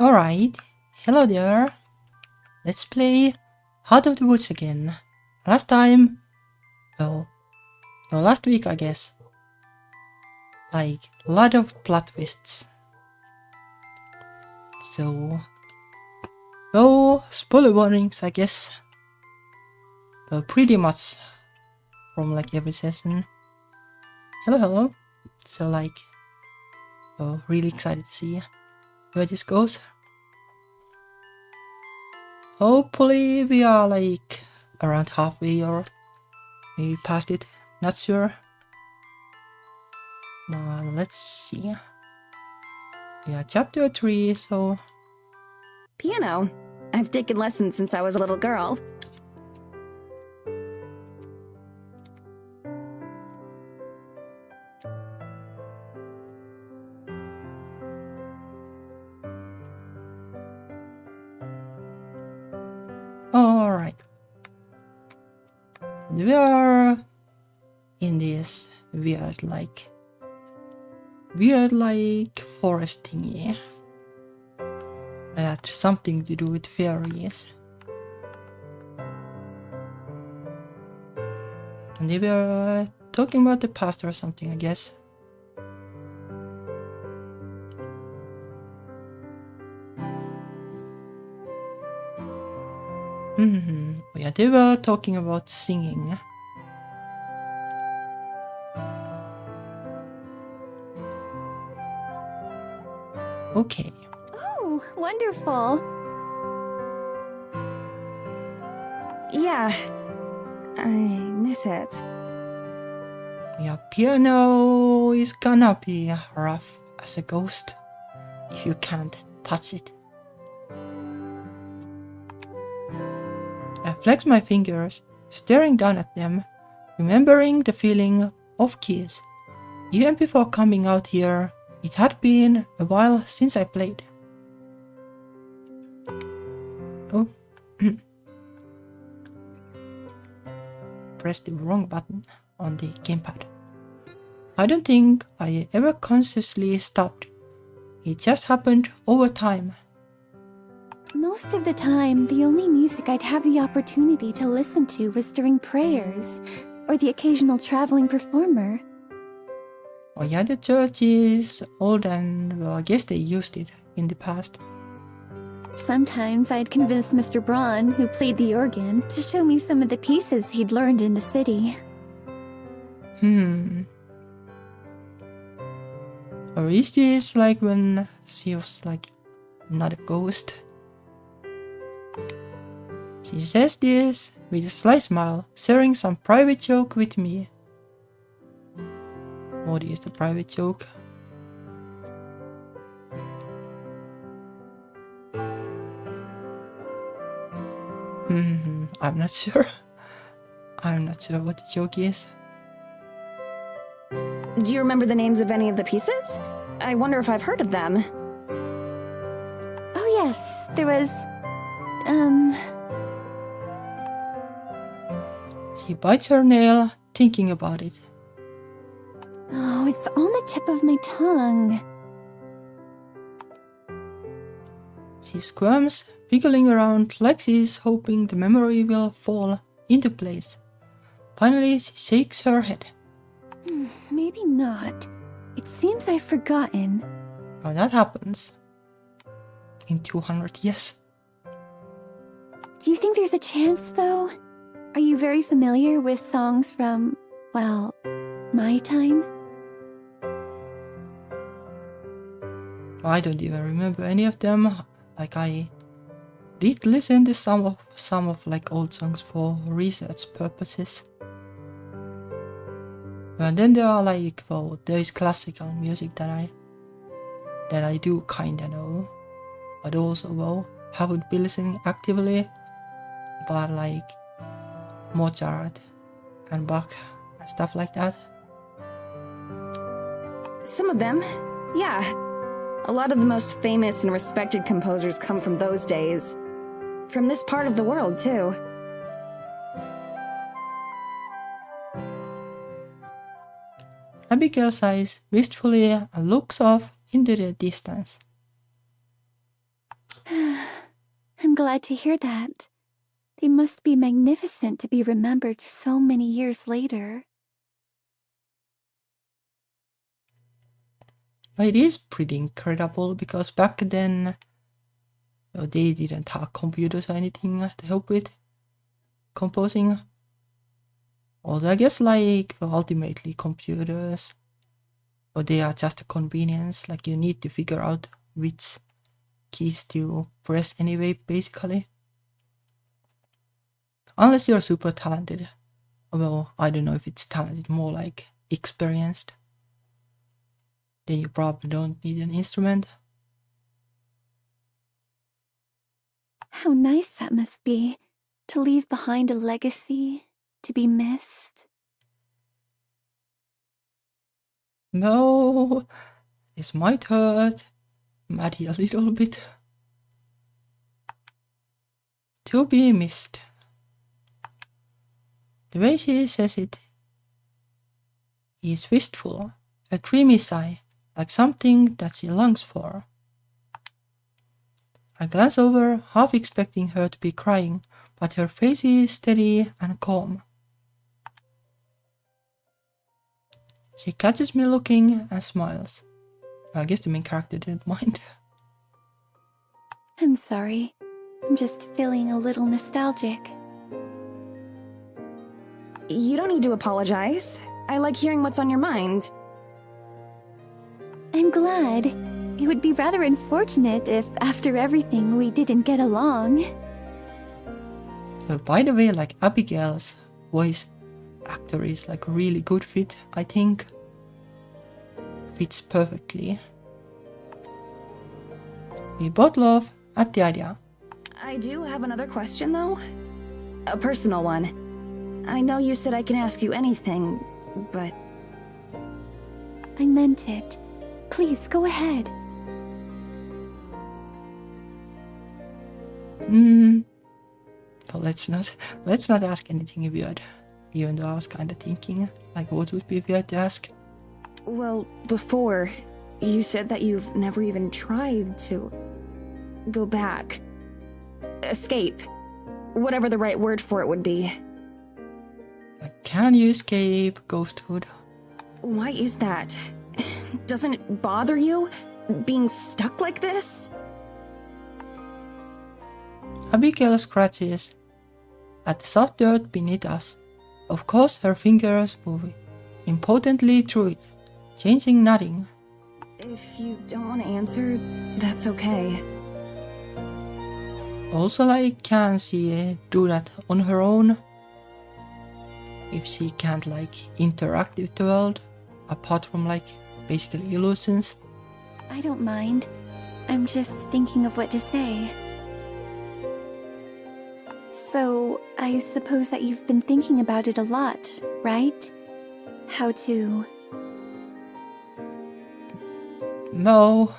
Alright, hello there. Let's play Out of the Woods again. Last time, well, no, last week I guess. Like, a lot of plot twists. So, no spoiler warnings I guess. But pretty much from like every season. Hello. So like, really excited to see where this goes. Hopefully we are like around halfway or maybe past it, not sure. Let's see. Yeah, chapter 3, so... Piano. I've taken lessons since I was a little girl. Alright. We are in this weird like forest thingy. That something to do with fairies. And they were talking about the past or something, I guess. Oh yeah, they were talking about singing. Okay. Oh, wonderful. Yeah, I miss it. Yeah, piano is gonna be rough as a ghost if you can't touch it. I flex my fingers, staring down at them, remembering the feeling of keys. Even before coming out here, it had been a while since I played. Oh. Pressed the wrong button on the gamepad. I don't think I ever consciously stopped. It just happened over time. Most of the time, the only music I'd have the opportunity to listen to was during prayers, or the occasional traveling performer. Oh yeah, the church is old and well, I guess they used it in the past. Sometimes I'd convince Mr. Braun, who played the organ, to show me some of the pieces he'd learned in the city. Or is this like when she was like not a ghost? She says this with a sly smile, sharing some private joke with me. What is the private joke? I'm not sure. I'm not sure what the joke is. Do you remember the names of any of the pieces? I wonder if I've heard of them. Oh yes, there was... She bites her nail, thinking about it. Oh, it's on the tip of my tongue. She squirms, wiggling around like she's hoping the memory will fall into place. Finally, she shakes her head. Maybe not. It seems I've forgotten. Now that happens. In 200 years. Do you think there's a chance, though? Are you very familiar with songs from, well, my time? I don't even remember any of them. Like I did listen to some of like old songs for research purposes. And then there are like, well, there is classical music that I do kinda know, but also well haven't been listening actively. But like Mozart and Bach and stuff like that. Some of them, yeah. A lot of the most famous and respected composers come from those days. From this part of the world, too. Abigail sighs wistfully and looks off into the distance. glad to hear that. They must be magnificent to be remembered so many years later. It is pretty incredible because back then they didn't have computers or anything to help with composing. Although I guess ultimately computers, they are just a convenience. Like you need to figure out which keys to press anyway, basically. Unless you're super talented. Well, I don't know if it's talented, more like experienced. Then you probably don't need an instrument. How nice that must be, to leave behind a legacy, to be missed. No, this might hurt Maddie a little bit. To be missed. The way she says it is wistful, a dreamy sigh, like something that she longs for. I glance over, half expecting her to be crying, but her face is steady and calm. She catches me looking and smiles. I guess the main character didn't mind. I'm sorry. I'm just feeling a little nostalgic. You don't need to apologize. I like hearing what's on your mind. I'm glad. It would be rather unfortunate if, after everything, we didn't get along. So by the way, Abigail's voice actor is a really good fit, I think. Fits perfectly. We both laugh at the idea. I do have another question, though. A personal one. I know you said I can ask you anything, but... I meant it. Please, go ahead. Well, let's not ask anything weird. Even though I was kinda thinking, what would be weird to ask? Well, before, you said that you've never even tried to... go back. Escape. Whatever the right word for it would be. Can you escape ghosthood? Why is that? Doesn't it bother you? Being stuck like this? Abigail scratches at the soft dirt beneath us. Of course, her fingers move impotently through it, changing nothing. If you don't want to answer, that's okay. Also, can she do that on her own? If she can't, interact with the world, apart from, basically illusions? I don't mind. I'm just thinking of what to say. So, I suppose that you've been thinking about it a lot, right? How to... No.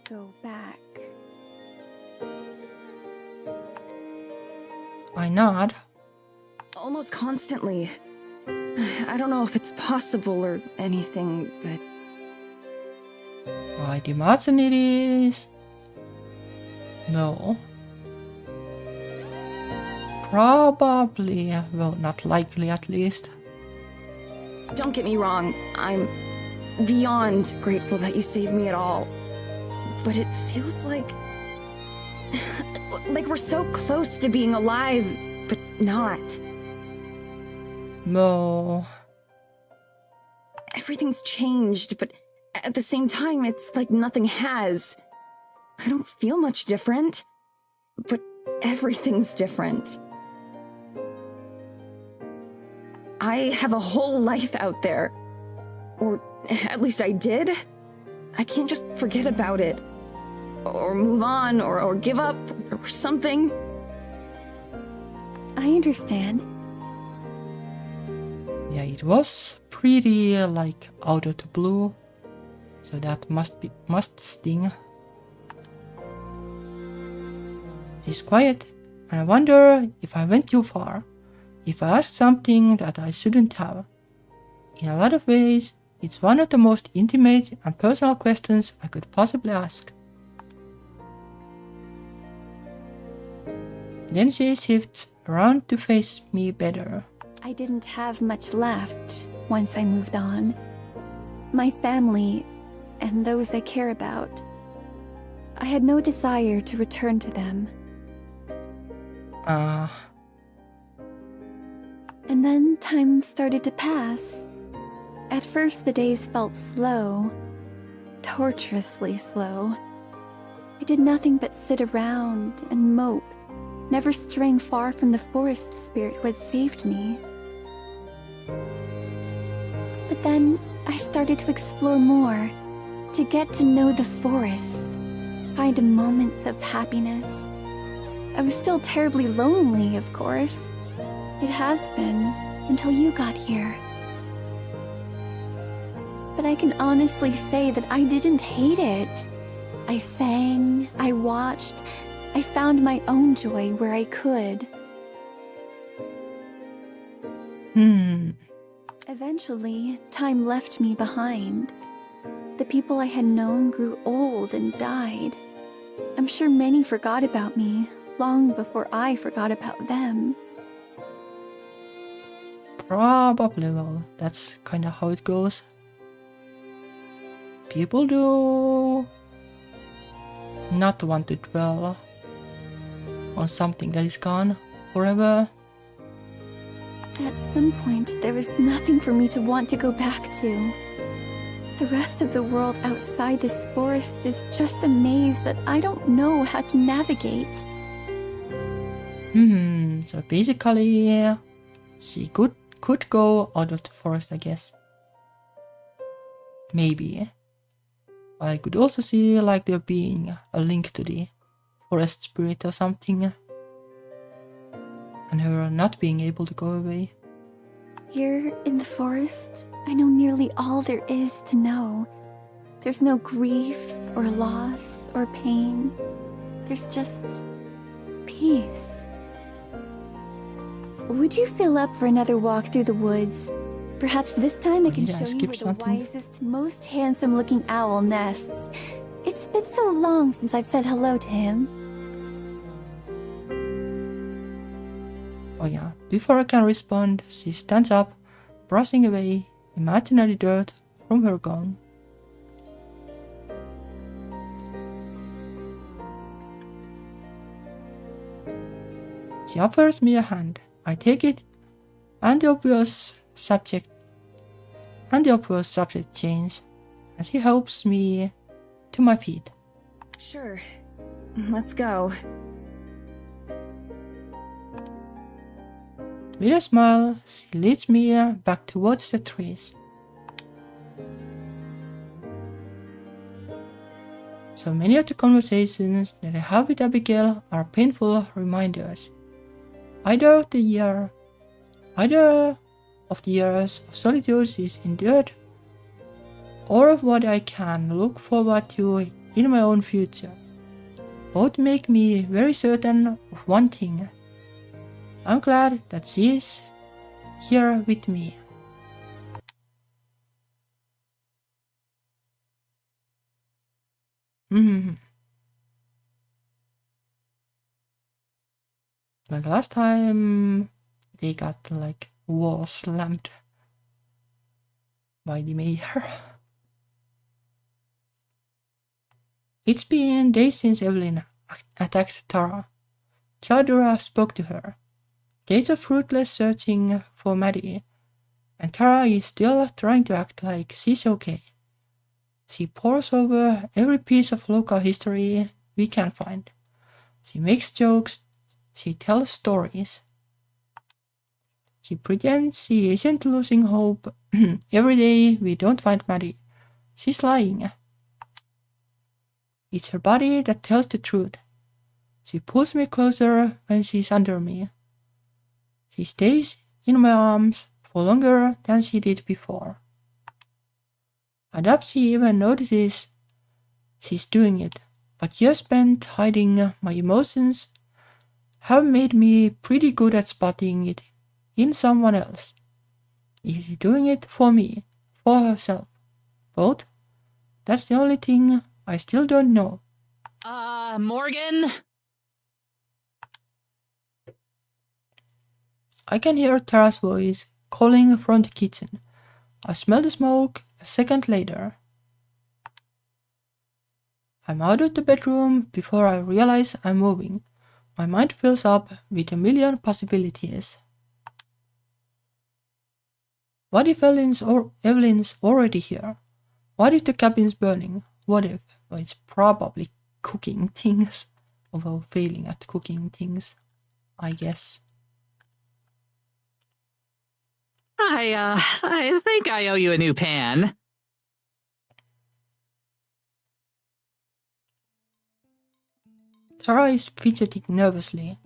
go back. I nod. Almost constantly. I don't know if it's possible or anything, but... I'd imagine it is. No. Probably. Well, not likely at least. Don't get me wrong, I'm beyond grateful that you saved me at all. But it feels like we're so close to being alive, but not. No. Everything's changed, but at the same time, it's like nothing has. I don't feel much different, but everything's different. I have a whole life out there. Or at least I did. I can't just forget about it. Or move on, or give up, or something. I understand. Yeah, it was pretty, out of the blue. So that must sting. She's quiet, and I wonder if I went too far. If I asked something that I shouldn't have. In a lot of ways, it's one of the most intimate and personal questions I could possibly ask. Then she shifts around to face me better. I didn't have much left once I moved on. My family and those I care about. I had no desire to return to them. And then time started to pass. At first the days felt slow, torturously slow. I did nothing but sit around and mope, never straying far from the forest spirit who had saved me. But then I started to explore more, to get to know the forest, find moments of happiness. I was still terribly lonely, of course. It has been, until you got here. But I can honestly say that I didn't hate it. I sang, I watched, I found my own joy where I could. Eventually, time left me behind. The people I had known grew old and died. I'm sure many forgot about me long before I forgot about them. Probably, well, that's kinda how it goes. People do not want to dwell on something that is gone forever. At some point, there was nothing for me to want to go back to. The rest of the world outside this forest is just a maze that I don't know how to navigate. So basically, she could go out of the forest, I guess. Maybe. But I could also see like there being a link to the forest spirit or something. And her not being able to go away. Here in the forest, I know nearly all there is to know. There's no grief or loss or pain. There's just peace. Would you fill up for another walk through the woods? Perhaps this time I can show you where the wisest, most handsome-looking owl nests. It's been so long since I've said hello to him. Oh yeah, before I can respond, she stands up, brushing away imaginary dirt from her gown. She offers me a hand. I take it, and the obvious subject changes, and she helps me to my feet. Sure. Let's go. With a smile, she leads me back towards the trees. So many of the conversations that I have with Abigail are painful reminders. Either of the years of solitude she's endured, or of what I can look forward to in my own future. Both make me very certain of one thing. I'm glad that she is here with me. Like last time, they got like wall slammed by the mayor. It's been days since Evelyn attacked Tara. Theodora spoke to her. Days of fruitless searching for Maddie, and Tara is still trying to act like she's okay. She pores over every piece of local history we can find. She makes jokes, she tells stories. She pretends she isn't losing hope. Every day we don't find Maddie. She's lying. It's her body that tells the truth. She pulls me closer when she's under me. She stays in my arms for longer than she did before. Perhaps she even notices she's doing it, but years spent hiding my emotions have made me pretty good at spotting it in someone else. Is she doing it for me, for herself? Both? That's the only thing I still don't know. Morgan? I can hear Tara's voice calling from the kitchen. I smell the smoke a second later. I'm out of the bedroom before I realize I'm moving. My mind fills up with a million possibilities. What if Evelyn's already here? What if the cabin's burning? What if? Well, it's probably cooking things. Although failing at cooking things, I guess. I think I owe you a new pan. Tara is fidgeting nervously.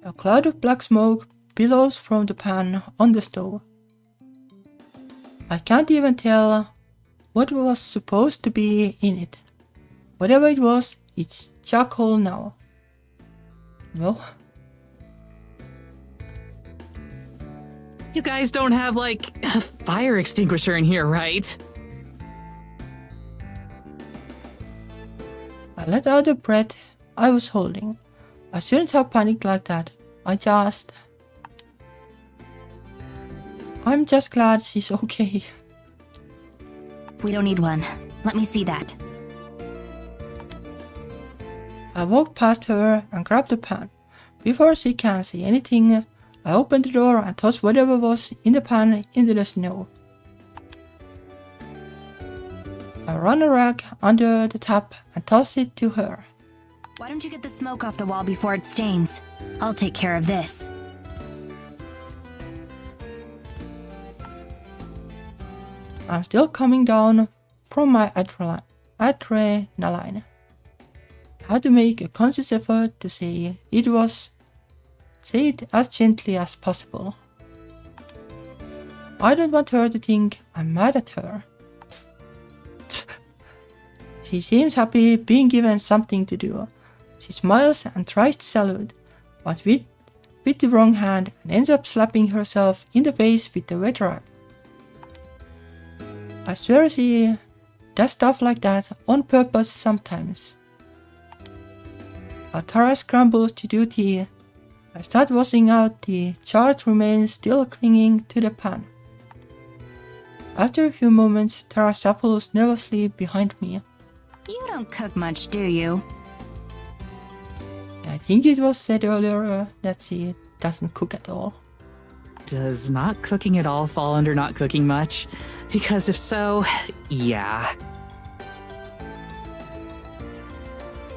A cloud of black smoke billows from the pan on the stove. I can't even tell what was supposed to be in it. Whatever it was, it's charcoal now. Well, You guys don't have, like, a fire extinguisher in here, right? I let out the breath I was holding. I shouldn't have panicked like that. I'm just glad she's okay. We don't need one. Let me see that. I walked past her and grabbed the pan. Before she can say anything, I opened the door and tossed whatever was in the pan into the snow. I ran a rag under the tap and tossed it to her. Why don't you get the smoke off the wall before it stains? I'll take care of this. I'm still coming down from my adrenaline. I had to make a conscious effort to say it as gently as possible. I don't want her to think I'm mad at her. She seems happy being given something to do. She smiles and tries to salute, but with the wrong hand and ends up slapping herself in the face with the wet rag. I swear she does stuff like that on purpose sometimes. While Tara scrambles to do tea, I start washing out the charred remains still clinging to the pan. After a few moments, Tara shuffles nervously behind me. You don't cook much, do you? I think it was said earlier that she doesn't cook at all. Does not cooking at all fall under not cooking much? Because if so, yeah.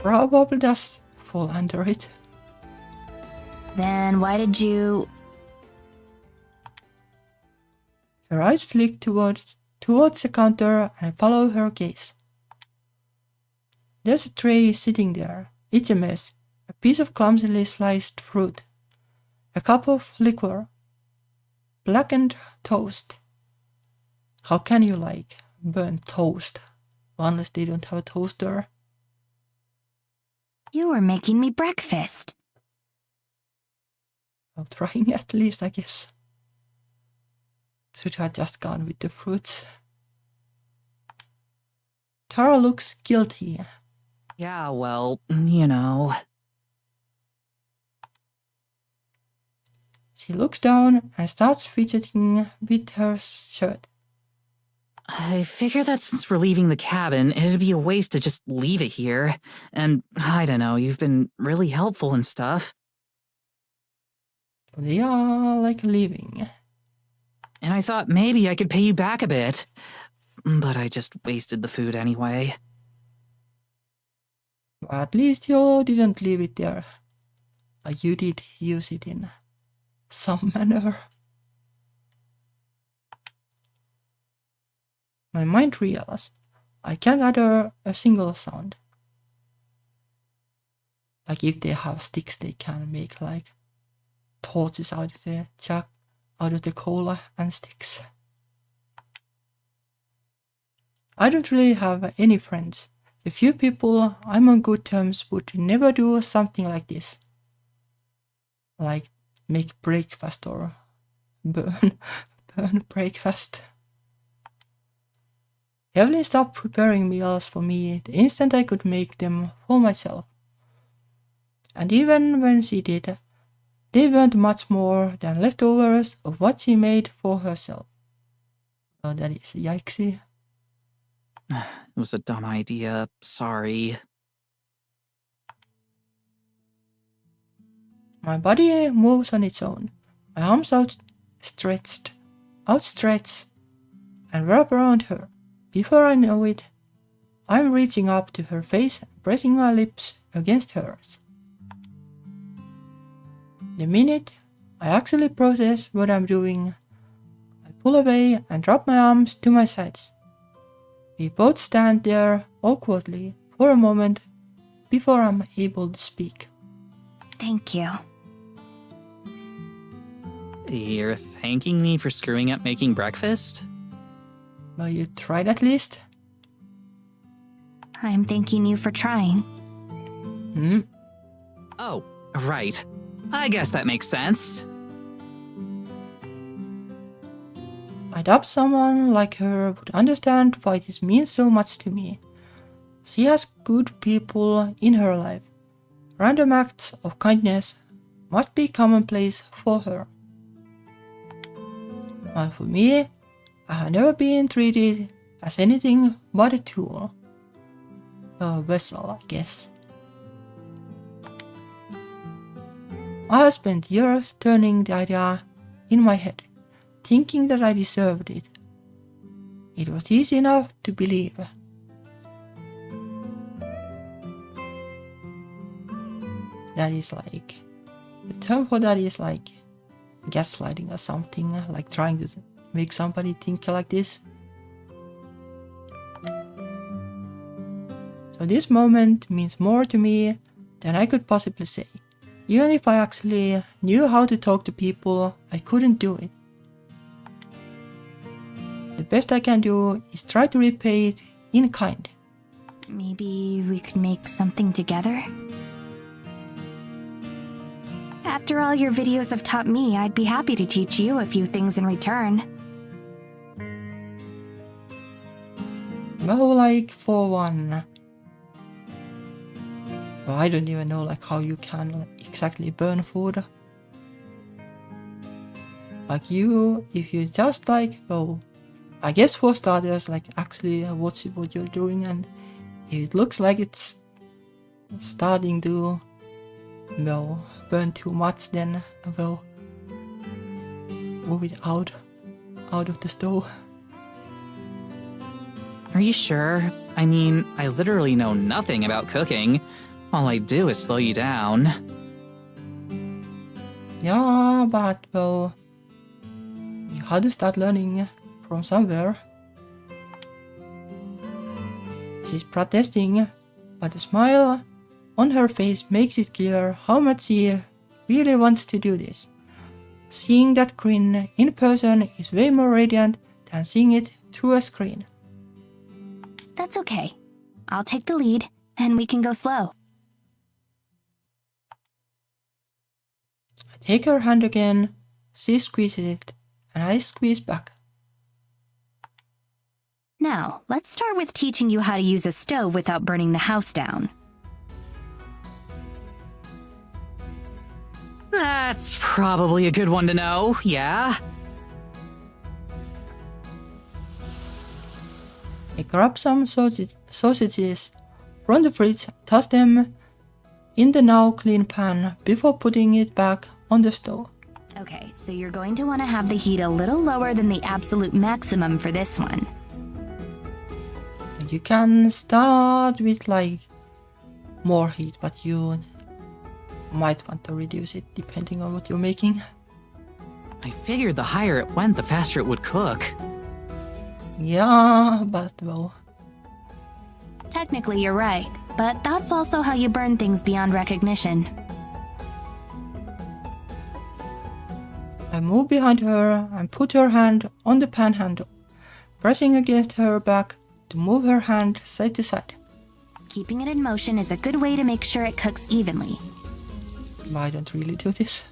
Probably does fall under it. Then why did you... Her eyes flick towards the counter and I follow her gaze. There's a tray sitting there. It's a mess. A piece of clumsily sliced fruit. A cup of liquor. Blackened toast. How can you burn toast? Unless they don't have a toaster. You were making me breakfast. I'm trying at least, I guess. Should have just gone with the fruits. Tara looks guilty. Yeah, well, you know. She looks down and starts fidgeting with her shirt. I figure that since we're leaving the cabin, it'd be a waste to just leave it here. And, I don't know, you've been really helpful and stuff. They are leaving. And I thought maybe I could pay you back a bit. But I just wasted the food anyway. At least you didn't leave it there. You did use it in some manner. My mind realizes I can't utter a single sound. If they have sticks, they can make torches out of the jug, out of the cola and sticks. I don't really have any friends. The few people I'm on good terms would never do something like this. Make breakfast or burn breakfast. Evelyn stopped preparing meals for me the instant I could make them for myself. And even when she did, they weren't much more than leftovers of what she made for herself. Oh, that is yikesy. It was a dumb idea. Sorry. My body moves on its own. My arms outstretched, and wrap around her. Before I know it, I'm reaching up to her face and pressing my lips against hers. The minute I actually process what I'm doing, I pull away and drop my arms to my sides. We both stand there awkwardly for a moment before I'm able to speak. Thank you. You're thanking me for screwing up making breakfast? Well, you tried at least? I'm thanking you for trying. Oh, right. I guess that makes sense. I doubt someone like her would understand why this means so much to me. She has good people in her life. Random acts of kindness must be commonplace for her. But for me, I have never been treated as anything but a tool. A vessel, I guess. I have spent years turning the idea in my head, thinking that I deserved it. It was easy enough to believe. That is like, the term for that is like gaslighting or something, like trying to make somebody think like this. So this moment means more to me than I could possibly say. Even if I actually knew how to talk to people, I couldn't do it. The best I can do is try to repay it in kind. Maybe we could make something together? After all your videos have taught me, I'd be happy to teach you a few things in return. Well, like, for one... Well, I don't even know like how you can exactly burn food. Like if you just like, well, I guess for starters, like actually watch what you're doing, and if it looks like it's starting to, well, burn too much, then, well, move it out of the stove. Are you sure? I mean, I literally know nothing about cooking. All I do is slow you down. Yeah, but, well, you had to start learning from somewhere. She's protesting, but the smile on her face makes it clear how much she really wants to do this. Seeing that grin in person is way more radiant than seeing it through a screen. That's okay. I'll take the lead, and we can go slow. I take her hand again, she squeezes it, and I squeeze back. Now, let's start with teaching you how to use a stove without burning the house down. That's probably a good one to know, yeah? I grab some sausages from the fridge, toss them in the now clean pan before putting it back on the stove. Okay, so you're going to want to have the heat a little lower than the absolute maximum for this one. You can start with like more heat, but you might want to reduce it depending on what you're making. I figured the higher it went, the faster it would cook. Yeah, but well... Technically, you're right, but that's also how you burn things beyond recognition. I move behind her and put her hand on the pan handle, pressing against her back to move her hand side to side. Keeping it in motion is a good way to make sure it cooks evenly. I don't really do this.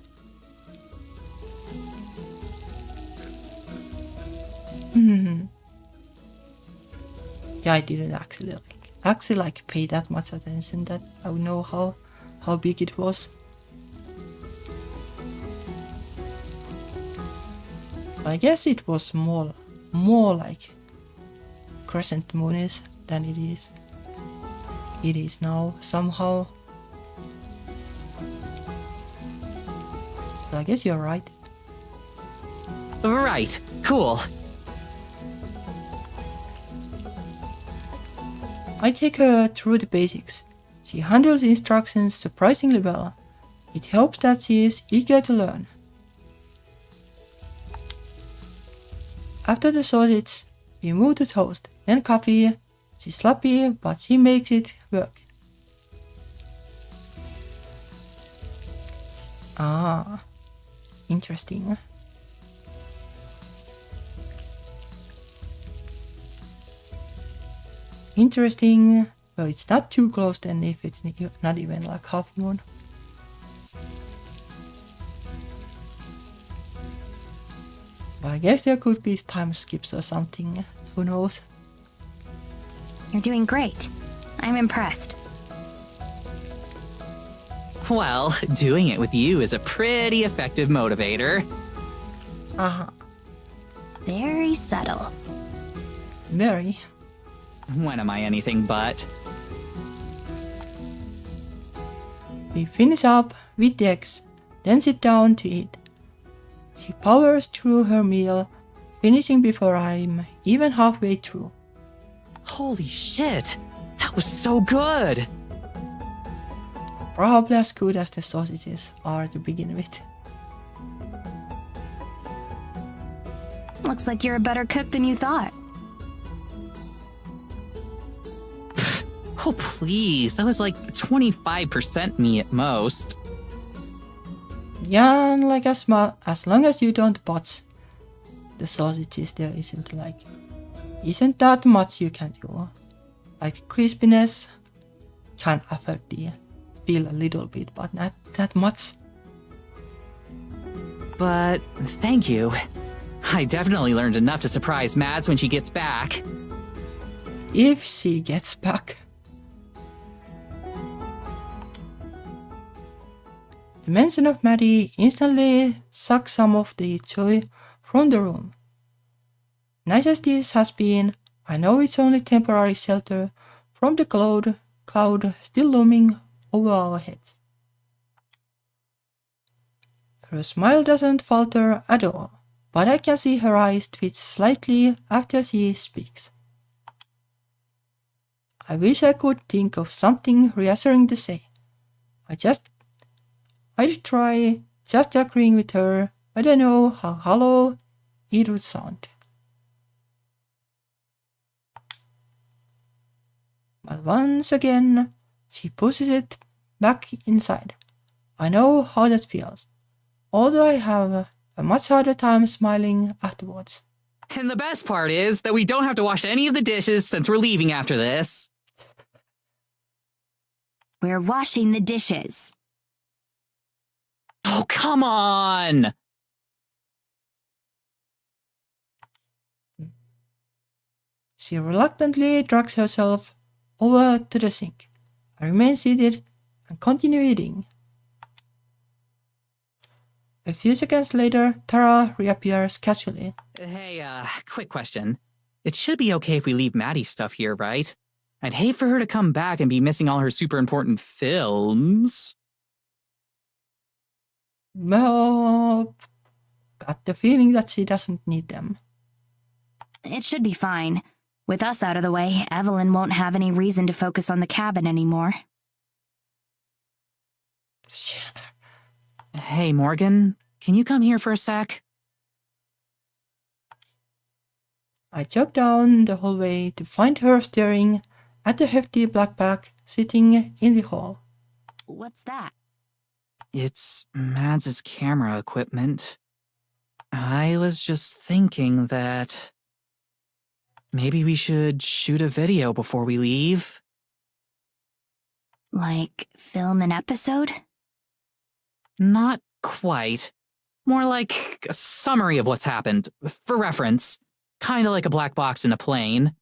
Yeah, I didn't actually pay that much attention that I would know how big it was. I guess it was more like crescent moonies than it is. It is now somehow. So I guess you're right. Right, cool. I take her through the basics. She handles instructions surprisingly well. It helps that she is eager to learn. After the sausage, we move to toast, then coffee. She's sloppy, but she makes it work. Ah, interesting. Interesting. Well, it's not too close then if it's not even like half moon. But I guess there could be time skips or something. Who knows? You're doing great. I'm impressed. Well, doing it with you is a pretty effective motivator. Uh-huh. Very subtle. Very. When am I anything but? We finish up with the eggs, then sit down to eat. She powers through her meal, finishing before I'm even halfway through. Holy shit! That was so good! Probably as good as the sausages are to begin with. Looks like you're a better cook than you thought. Oh, please. That was like 25% me at most. Yeah, and like as long as you don't botch the sausages, there isn't that much you can do. Like crispiness can affect the feel a little bit, but not that much. But thank you. I definitely learned enough to surprise Mads when she gets back. If she gets back. The mention of Maddie instantly sucks some of the joy from the room. Nice as this has been, I know it's only temporary shelter from the cloud still looming over our heads. Her smile doesn't falter at all, but I can see her eyes twitch slightly after she speaks. I wish I could think of something reassuring to say. I'd try just agreeing with her. I don't know how hollow it would sound. But once again, she pushes it back inside. I know how that feels, although I have a much harder time smiling afterwards. And the best part is that we don't have to wash any of the dishes since we're leaving after this. We're washing the dishes. Oh, come on! She reluctantly drags herself over to the sink. I remain seated and continue eating. A few seconds later, Tara reappears casually. Hey, quick question. It should be okay if we leave Maddie's stuff here, right? I'd hate for her to come back and be missing all her super important films. Well, got the feeling that she doesn't need them. It should be fine. With us out of the way, Evelyn won't have any reason to focus on the cabin anymore. Hey, Morgan, can you come here for a sec? I jog down the hallway to find her staring at the hefty black bag sitting in the hall. What's that? It's Mads' camera equipment. I was just thinking that maybe we should shoot a video before we leave. Like, film an episode? Not quite. More like a summary of what's happened, for reference. Kinda like a black box in a plane.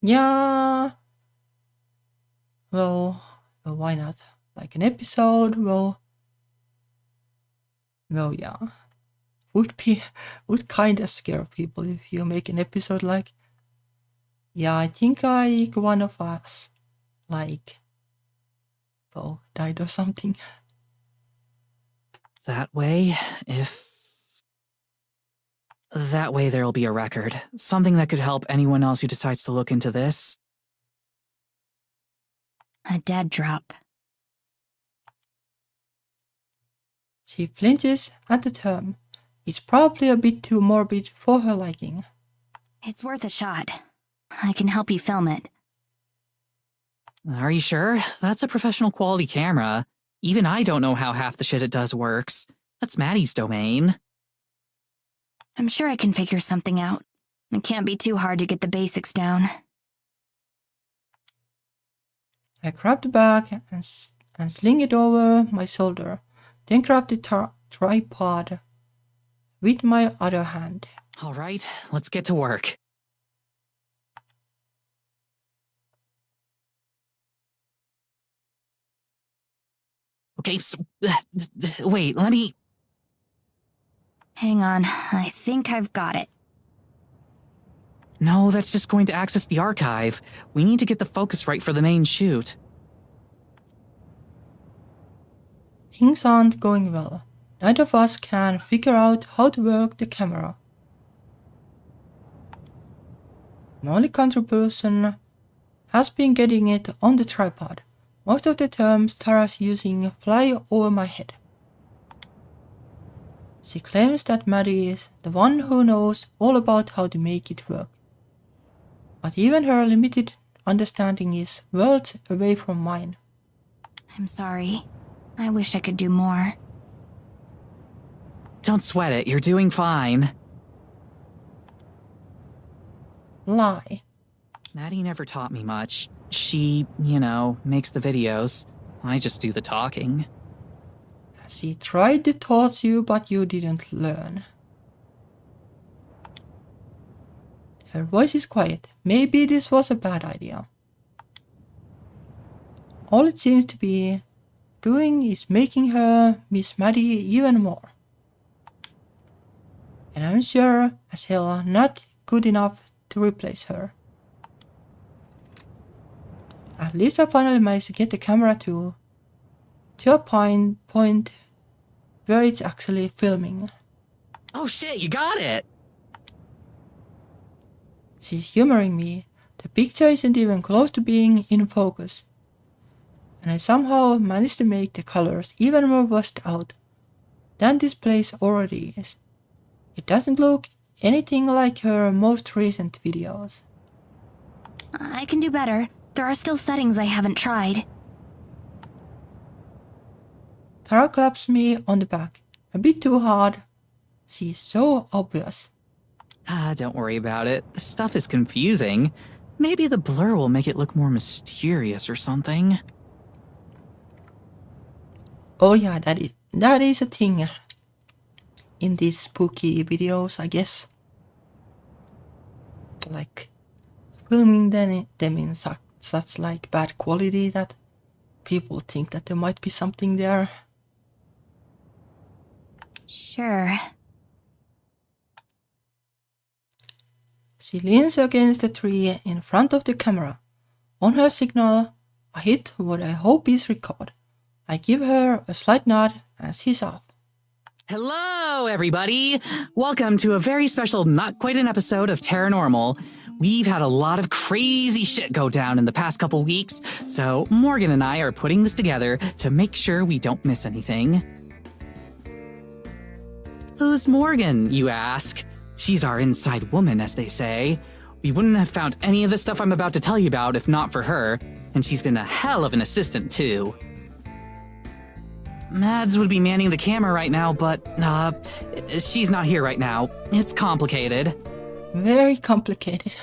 Yeah. Well, why not? Like an episode, well, Well, yeah. Would kinda scare people if you make an episode like, yeah, I think one of us, like, well, died or something. That way there'll be a record. Something that could help anyone else who decides to look into this. A dead drop. She flinches at the term. It's probably a bit too morbid for her liking. It's worth a shot. I can help you film it. Are you sure? That's a professional quality camera. Even I don't know how half the shit it does works. That's Maddie's domain. I'm sure I can figure something out. It can't be too hard to get the basics down. I grab the bag and sling it over my shoulder, then grab the tripod with my other hand. All right, let's get to work. Okay, wait, let me... Hang on, I think I've got it. No, that's just going to access the archive. We need to get the focus right for the main shoot. Things aren't going well. Neither of us can figure out how to work the camera. My only contribution has been getting it on the tripod. Most of the terms Tara's using fly over my head. She claims that Maddie is the one who knows all about how to make it work. But even her limited understanding is worlds away from mine. I'm sorry. I wish I could do more. Don't sweat it, you're doing fine. Lie. Maddie never taught me much. She, makes the videos. I just do the talking. She tried to taught you, but you didn't learn. Her voice is quiet. Maybe this was a bad idea. All it seems to be doing is making her miss Maddie even more. And I'm sure as hell not good enough to replace her. At least I finally managed to get the camera to a point where it's actually filming. Oh shit, you got it! She's humoring me. The picture isn't even close to being in focus. And I somehow managed to make the colors even more washed out than this place already is. It doesn't look anything like her most recent videos. I can do better. There are still settings I haven't tried. Tara claps me on the back. A bit too hard. She's so obvious. Don't worry about it. The stuff is confusing. Maybe the blur will make it look more mysterious or something. Oh yeah, that is a thing in these spooky videos, I guess. Like filming them in such like bad quality that people think that there might be something there. Sure. She leans against the tree in front of the camera. On her signal, I hit what I hope is record. I give her a slight nod and she's off. Hello, everybody! Welcome to a very special, not quite an episode of Paranormal. We've had a lot of crazy shit go down in the past couple weeks, so Morgan and I are putting this together to make sure we don't miss anything. Who's Morgan, you ask? She's our inside woman, as they say. We wouldn't have found any of the stuff I'm about to tell you about if not for her, and she's been a hell of an assistant, too. Mads would be manning the camera right now, but, she's not here right now. It's complicated. Very complicated.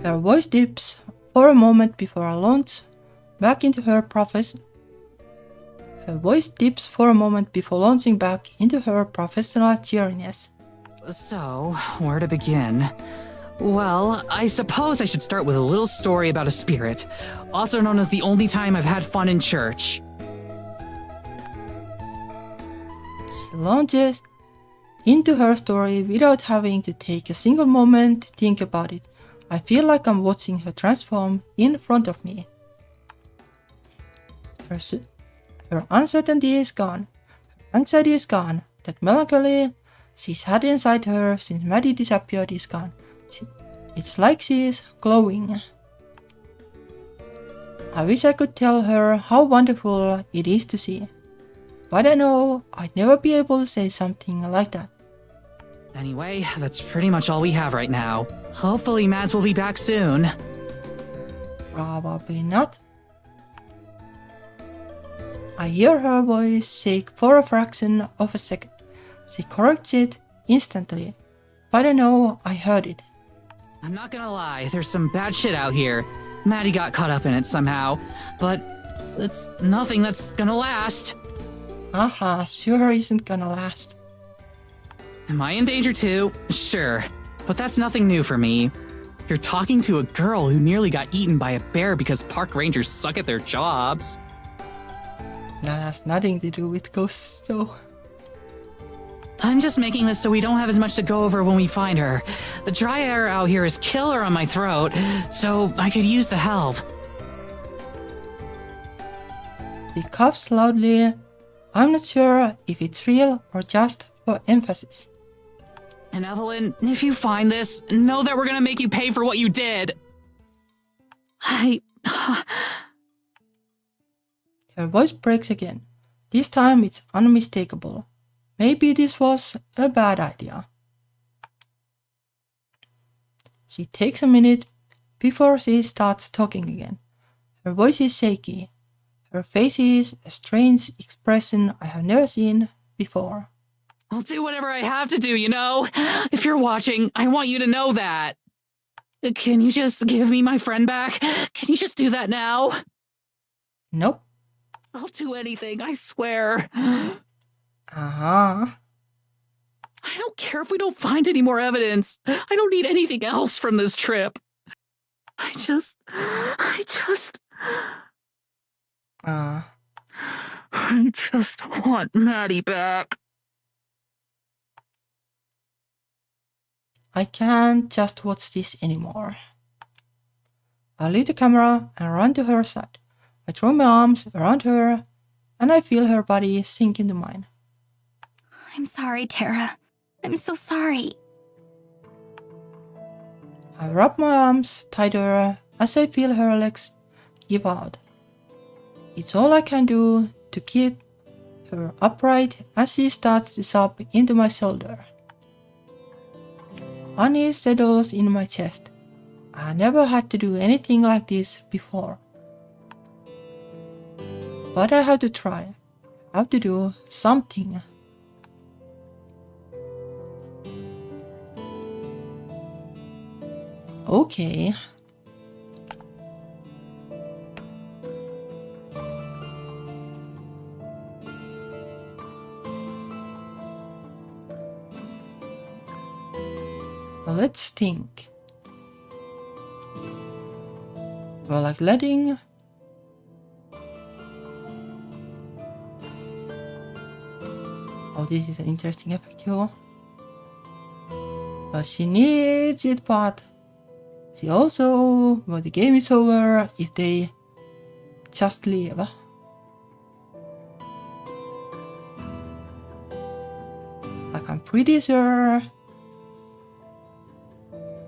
Her voice dips for a moment before I launch back into her launching back into her professional cheeriness. So, where to begin? Well, I suppose I should start with a little story about a spirit, also known as the only time I've had fun in church. She launches into her story without having to take a single moment to think about it. I feel like I'm watching her transform in front of me. Her uncertainty is gone. Her anxiety is gone. That melancholy she's had inside her since Maddie disappeared is gone. It's like she is glowing. I wish I could tell her how wonderful it is to see. But I know I'd never be able to say something like that. Anyway, that's pretty much all we have right now. Hopefully Mads will be back soon. Probably not. I hear her voice shake for a fraction of a second. She corrects it instantly, but I know I heard it. I'm not gonna lie, there's some bad shit out here. Maddie got caught up in it somehow, but it's nothing that's gonna last. Sure isn't gonna last. Am I in danger too? Sure, but that's nothing new for me. You're talking to a girl who nearly got eaten by a bear because park rangers suck at their jobs. That has nothing to do with ghosts, though. I'm just making this so we don't have as much to go over when we find her. The dry air out here is killer on my throat, so I could use the help. He coughs loudly. I'm not sure if it's real or just for emphasis. And Evelyn, if you find this, know that we're gonna make you pay for what you did. Her voice breaks again. This time it's unmistakable. Maybe this was a bad idea. She takes a minute before she starts talking again. Her voice is shaky. Her face is a strange expression I have never seen before. I'll do whatever I have to do, you know? If you're watching, I want you to know that. Can you just give me my friend back? Can you just do that now? Nope. I'll do anything, I swear. Uh-huh. I don't care if we don't find any more evidence. I don't need anything else from this trip. I just want Maddie back. I can't just watch this anymore. I leave the camera and run to her side. I throw my arms around her and I feel her body sink into mine. I'm sorry, Tara. I'm so sorry. I wrap my arms tighter as I feel her legs give out. It's all I can do to keep her upright as she starts to sob into my shoulder. Unease settles in my chest. I never had to do anything like this before. But I have to try. I have to do something. Okay. Let's think. Well, like letting... Oh, this is an interesting FAQ. She needs it, but she also... Well, the game is over if they just leave. Like, I'm pretty sure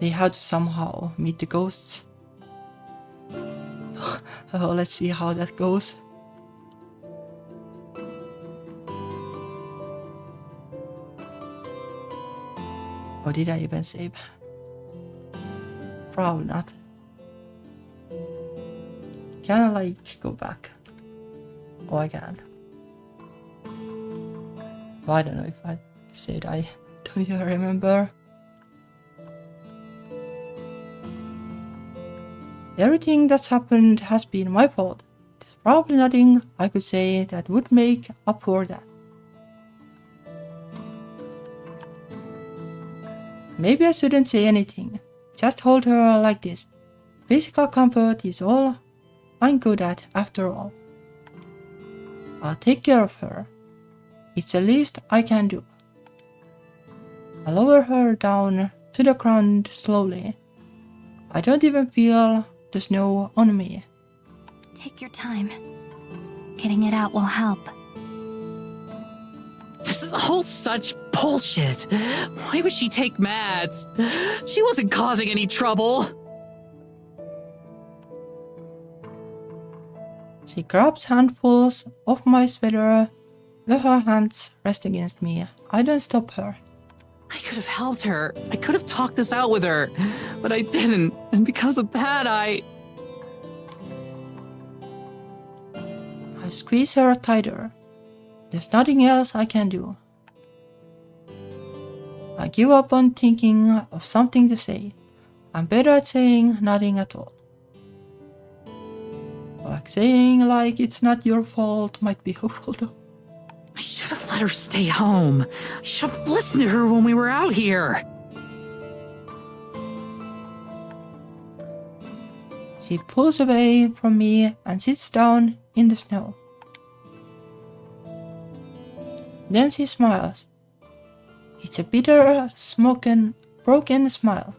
they had to somehow meet the ghosts. Oh, let's see how that goes. Or did I even save? Probably not. Can I like go back? Oh, I can. Well, I don't know if I said I don't even remember. Everything that's happened has been my fault. There's probably nothing I could say that would make up for that. Maybe I shouldn't say anything. Just hold her like this. Physical comfort is all I'm good at after all. I'll take care of her. It's the least I can do. I lower her down to the ground slowly. I don't even feel the snow on me. Take your time. Getting it out will help. This is all such bullshit. Why would she take Mads? She wasn't causing any trouble. She grabs handfuls of my sweater with her hands rest against me. I don't stop her. I could have helped her. I could have talked this out with her. But I didn't. And because of that, I squeeze her tighter. There's nothing else I can do. I give up on thinking of something to say. I'm better at saying nothing at all. Like saying like it's not your fault might be hopeful though. I should have let her stay home. I should have listened to her when we were out here. She pulls away from me and sits down in the snow. Then she smiles. It's a bitter, smoken, broken smile.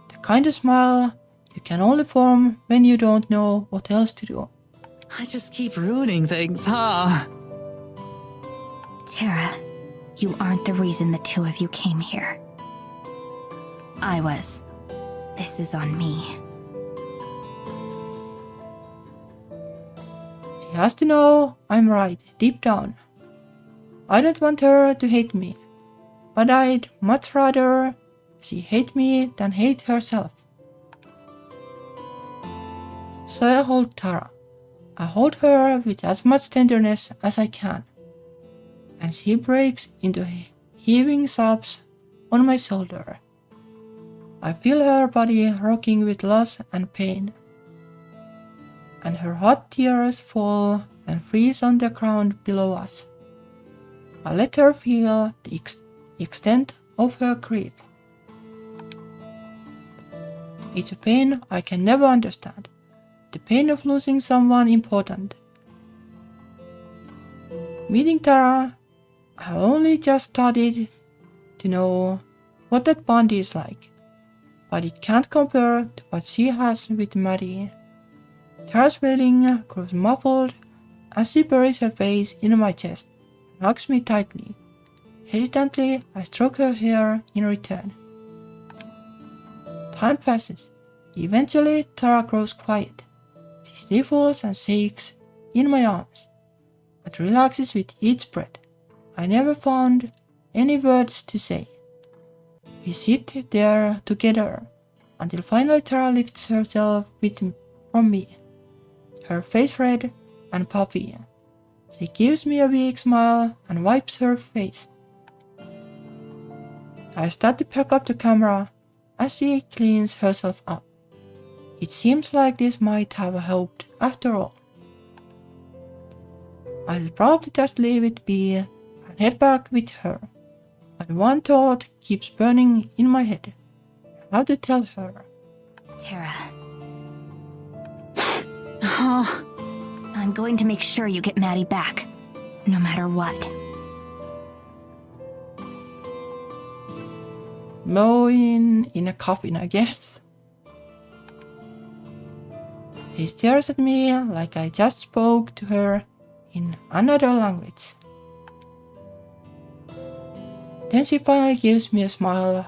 The kind of smile you can only form when you don't know what else to do. I just keep ruining things, huh? Tara, you aren't the reason the two of you came here. I was. This is on me. She has to know I'm right, deep down. I don't want her to hate me, but I'd much rather she hate me than hate herself. So I hold Tara. I hold her with as much tenderness as I can, and she breaks into heaving sobs on my shoulder. I feel her body rocking with loss and pain, and her hot tears fall and freeze on the ground below us. I let her feel the extent of her grief. It's a pain I can never understand, the pain of losing someone important. Meeting Tara, I only just started to know what that bond is like, but it can't compare to what she has with Maddie. Tara's wailing grows muffled as she buries her face in my chest and hugs me tightly. Hesitantly, I stroke her hair in return. Time passes. Eventually, Tara grows quiet. She sniffles and shakes in my arms, but relaxes with each breath. I never found any words to say. We sit there together until finally Tara lifts herself from me, her face red and puffy. She gives me a big smile and wipes her face. I start to pack up the camera as she cleans herself up. It seems like this might have helped after all. I'll probably just leave it be and head back with her. But one thought keeps burning in my head. How to tell her. Tara. I'm going to make sure you get Maddie back, no matter what. Mowing in a coffin, I guess. She stares at me like I just spoke to her in another language. Then she finally gives me a smile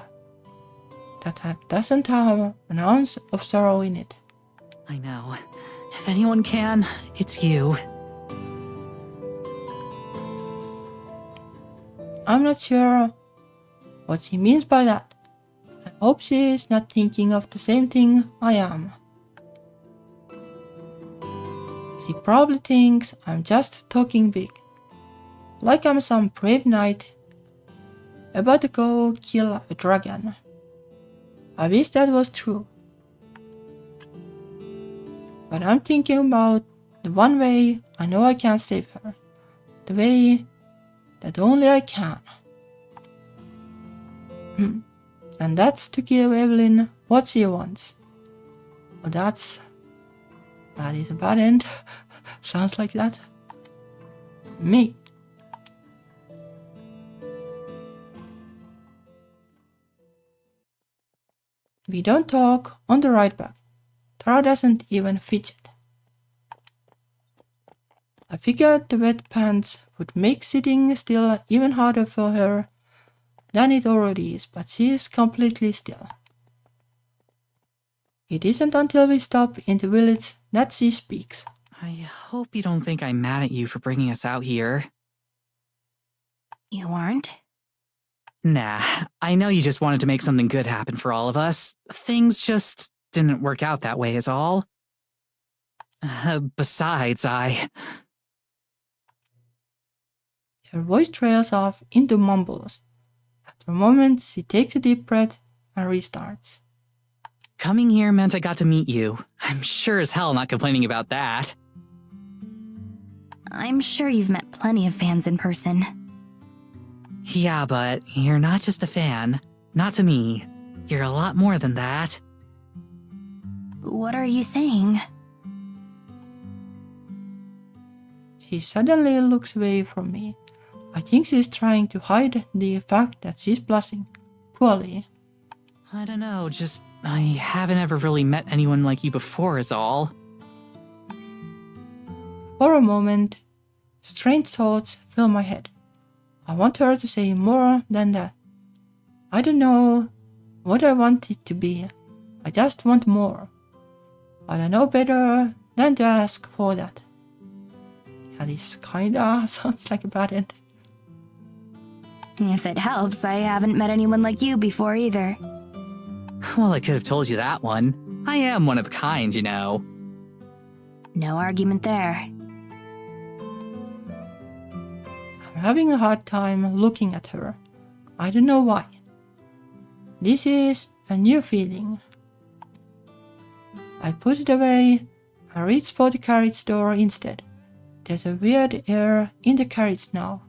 that doesn't have an ounce of sorrow in it. I know. If anyone can, it's you. I'm not sure what she means by that. I hope she is not thinking of the same thing I am. She probably thinks I'm just talking big, like I'm some brave knight about to go kill a dragon. I wish that was true. But I'm thinking about the one way I know I can save her. The way that only I can. And that's to give Evelyn what she wants. But that is a bad end. Sounds like that. Me. We don't talk on the ride back. Tara doesn't even fidget. I figured the wet pants would make sitting still even harder for her than it already is, but she is completely still. It isn't until we stop in the village that she speaks. I hope you don't think I'm mad at you for bringing us out here. You aren't? Nah, I know you just wanted to make something good happen for all of us. Things just didn't work out that way is all. Besides, Her voice trails off into mumbles. After a moment, she takes a deep breath and restarts. Coming here meant I got to meet you. I'm sure as hell not complaining about that. I'm sure you've met plenty of fans in person. Yeah, but you're not just a fan. Not to me. You're a lot more than that. What are you saying? She suddenly looks away from me. I think she's trying to hide the fact that she's blushing. Poorly. I don't know, just I haven't ever really met anyone like you before is all. For a moment, strange thoughts fill my head. I want her to say more than that. I don't know what I want it to be. I just want more. But I know better than to ask for that. Yeah, this kinda sounds like a bad end. If it helps, I haven't met anyone like you before either. Well, I could have told you that one. I am one of a kind, you know. No argument there. I'm having a hard time looking at her. I don't know why. This is a new feeling. I put it away and reach for the carriage door instead. There's a weird air in the carriage now.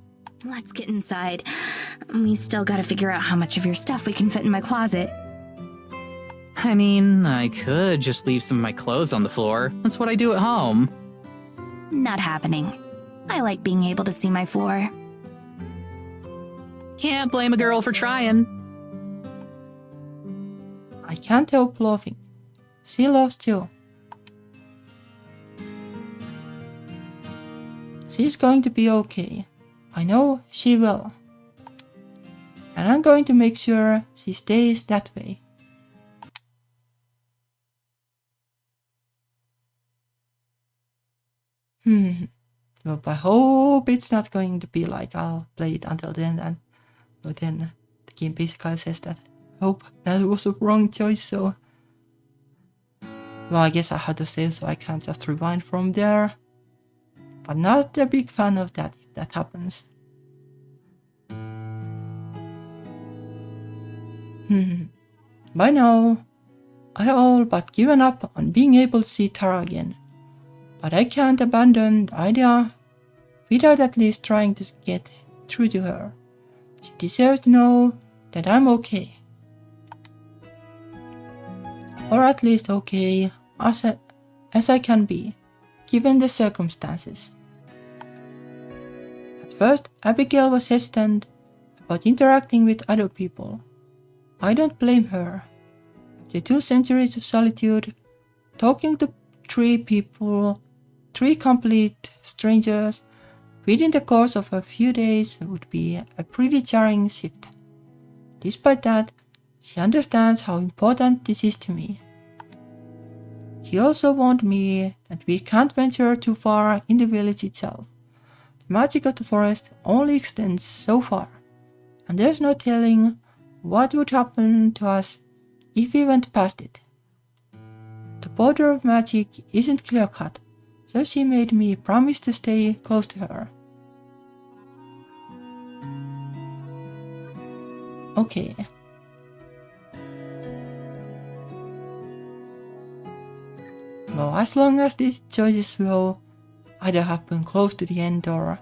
Let's get inside. We still gotta figure out how much of your stuff we can fit in my closet. I mean, I could just leave some of my clothes on the floor. That's what I do at home. Not happening. I like being able to see my floor. Can't blame a girl for trying. I can't help laughing. She laughs too. She's going to be okay. I know she will. And I'm going to make sure she stays that way. Well, I hope it's not going to be like I'll play it until then, but then the game basically says that. Hope that was a wrong choice, so... Well, I guess I had to save so I can't just rewind from there. But not a big fan of that if that happens. By now, I all but given up on being able to see Tara again. But I can't abandon the idea without at least trying to get through to her. She deserves to know that I'm okay. Or at least okay as I can be, given the circumstances. At first, Abigail was hesitant about interacting with other people. I don't blame her. After 2 centuries of solitude, talking to 3 people, 3 complete strangers, within the course of a few days would be a pretty jarring shift. Despite that, she understands how important this is to me. She also warned me that we can't venture too far in the village itself. The magic of the forest only extends so far, and there's no telling what would happen to us if we went past it. The border of magic isn't clear-cut, so she made me promise to stay close to her. Okay. Well, as long as these choices will either happen close to the end or,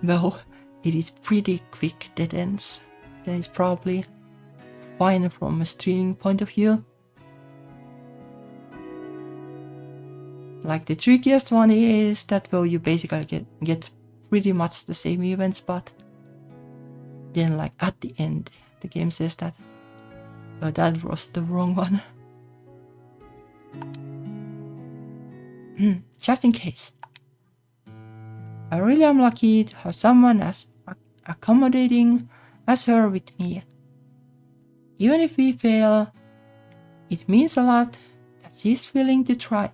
well, it is pretty quick dead ends, then it's probably fine from a streaming point of view. Like the trickiest one is that well, you basically get pretty much the same events, but then like at the end the game says that Oh, that was the wrong one. Just in case. I really am lucky to have someone as accommodating as her with me. Even if we fail, it means a lot that she's willing to try.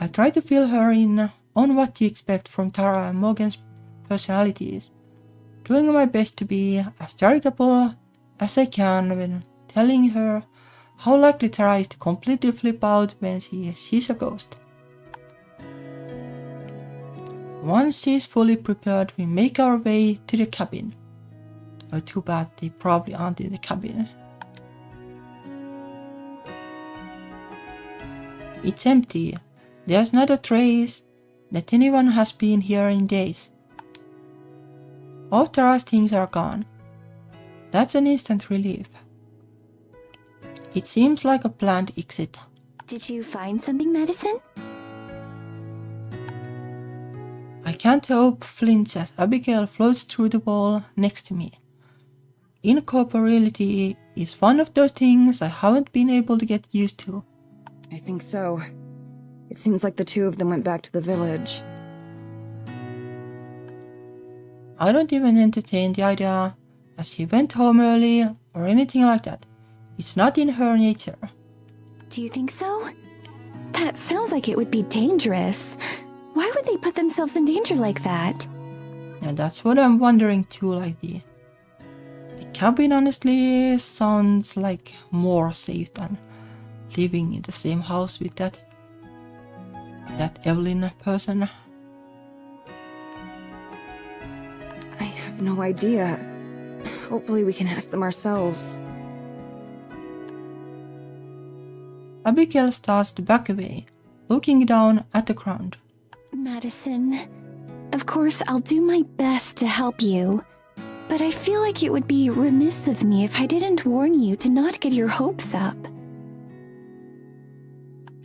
I try to fill her in on what to expect from Tara and Morgan's personalities, doing my best to be as charitable as I can when telling her how likely Tara is to completely flip out when she sees a ghost. Once she is fully prepared, we make our way to the cabin. Oh, too bad they probably aren't in the cabin. It's empty. There's not a trace that anyone has been here in days. All Tara's things are gone. That's an instant relief. It seems like a planned exit. Did you find something, Madison? I can't help flinch as Abigail floats through the wall next to me. Incorporeality is one of those things I haven't been able to get used to. I think so. It seems like the two of them went back to the village. I don't even entertain the idea that she went home early or anything like that. It's not in her nature. Do you think so? That sounds like it would be dangerous. Why would they put themselves in danger like that? And that's what I'm wondering too, like the cabin honestly sounds like more safe than living in the same house with that Evelyn person. I have no idea. Hopefully we can ask them ourselves. Abigail starts to back away, looking down at the ground. Madison, of course I'll do my best to help you, but I feel like it would be remiss of me if I didn't warn you to not get your hopes up.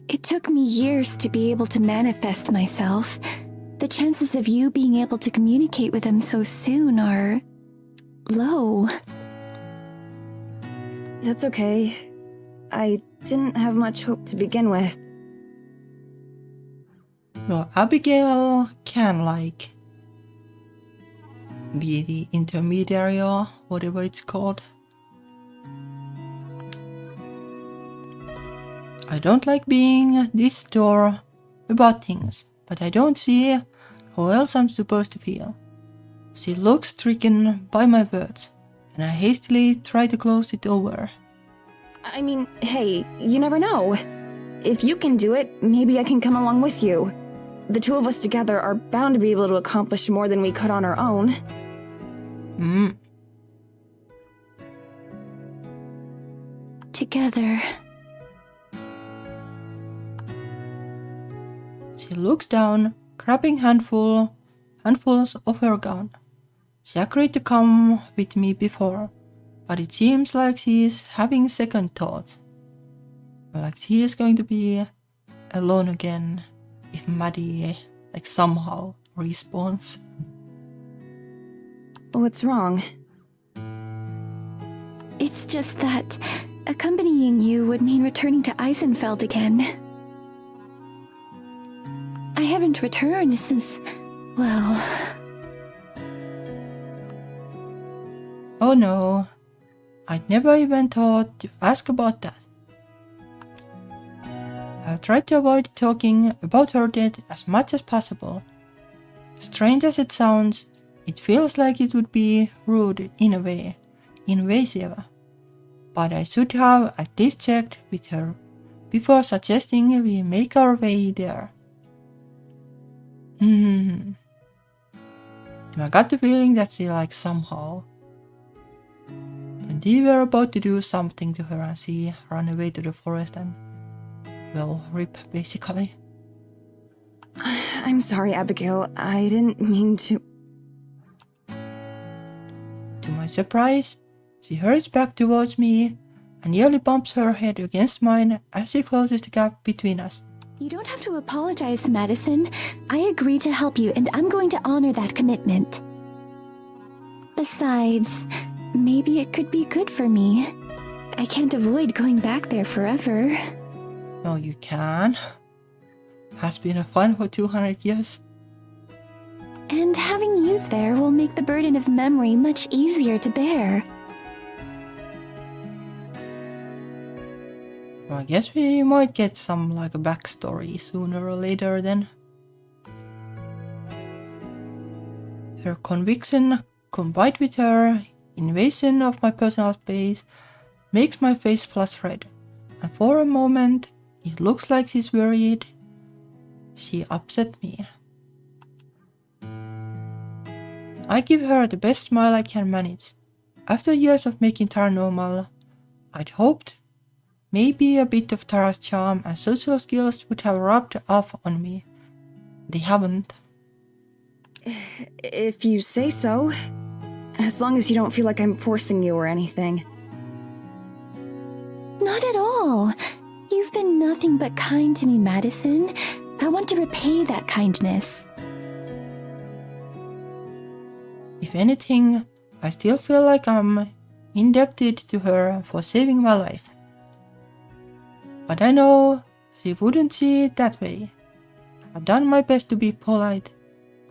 It took me years to be able to manifest myself. The chances of you being able to communicate with them so soon are low. That's okay. I didn't have much hope to begin with. Well, Abigail can be the intermediary or whatever it's called. I don't like being this door about things, but I don't see how else I'm supposed to feel. She looks stricken by my words, and I hastily try to close it over. I mean, hey, you never know. If you can do it, maybe I can come along with you. The two of us together are bound to be able to accomplish more than we could on our own. Together. She looks down, grabbing handfuls of her gown. She agreed to come with me before, but it seems like she is having second thoughts. Like she is going to be alone again if Maddie somehow respawns. What's wrong? It's just that accompanying you would mean returning to Eisenfeld again. I haven't returned since, well... Oh no, I'd never even thought to ask about that. I've tried to avoid talking about her death as much as possible. Strange as it sounds, it feels like it would be rude in a way, invasive. But I should have at least checked with her before suggesting we make our way there. I got the feeling that she somehow. And they were about to do something to her and she ran away to the forest and, well, rip basically. I'm sorry, Abigail. I didn't mean to... To my surprise, she hurries back towards me and nearly bumps her head against mine as she closes the gap between us. You don't have to apologize, Madison. I agreed to help you, and I'm going to honor that commitment. Besides, maybe it could be good for me. I can't avoid going back there forever. No, you can. Has been fun for 200 years. And having you there will make the burden of memory much easier to bear. Well, I guess we might get some like a backstory sooner or later then. Her conviction combined with her invasion of my personal space makes my face flush red, and for a moment it looks like she's worried she upset me. I give her the best smile I can manage. After years of making paranormal, I'd hoped maybe a bit of Tara's charm and social skills would have rubbed off on me. They haven't. If you say so. As long as you don't feel like I'm forcing you or anything. Not at all. You've been nothing but kind to me, Madison. I want to repay that kindness. If anything, I still feel like I'm indebted to her for saving my life. But I know she wouldn't see it that way. I've done my best to be polite,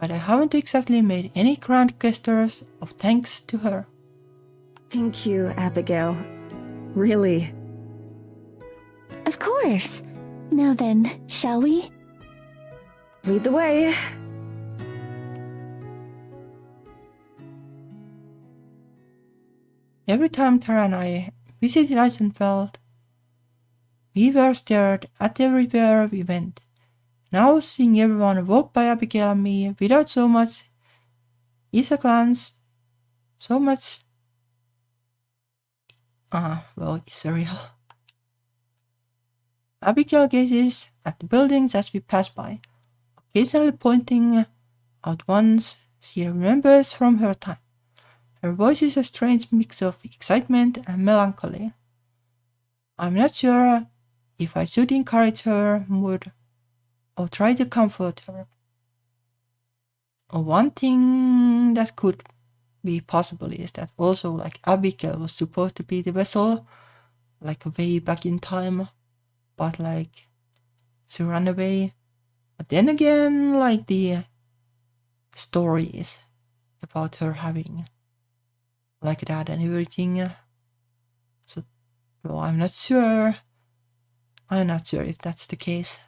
but I haven't exactly made any grand gestures of thanks to her. Thank you, Abigail. Really. Of course. Now then, shall we? Lead the way. Every time Tara and I visited Eisenfeld, we were stared at everywhere we went. Now seeing everyone walk by Abigail and me without so much as a glance, so much it's surreal. Abigail gazes at the buildings as we pass by, occasionally pointing out ones she remembers from her time. Her voice is a strange mix of excitement and melancholy. I'm not sure if I should encourage her mood or try to comfort her. One thing that could be possible is that also like Abigail was supposed to be the vessel, like way back in time, but like she ran away. But then again, like the stories about her having like that and everything. So, well, I'm not sure if that's the case.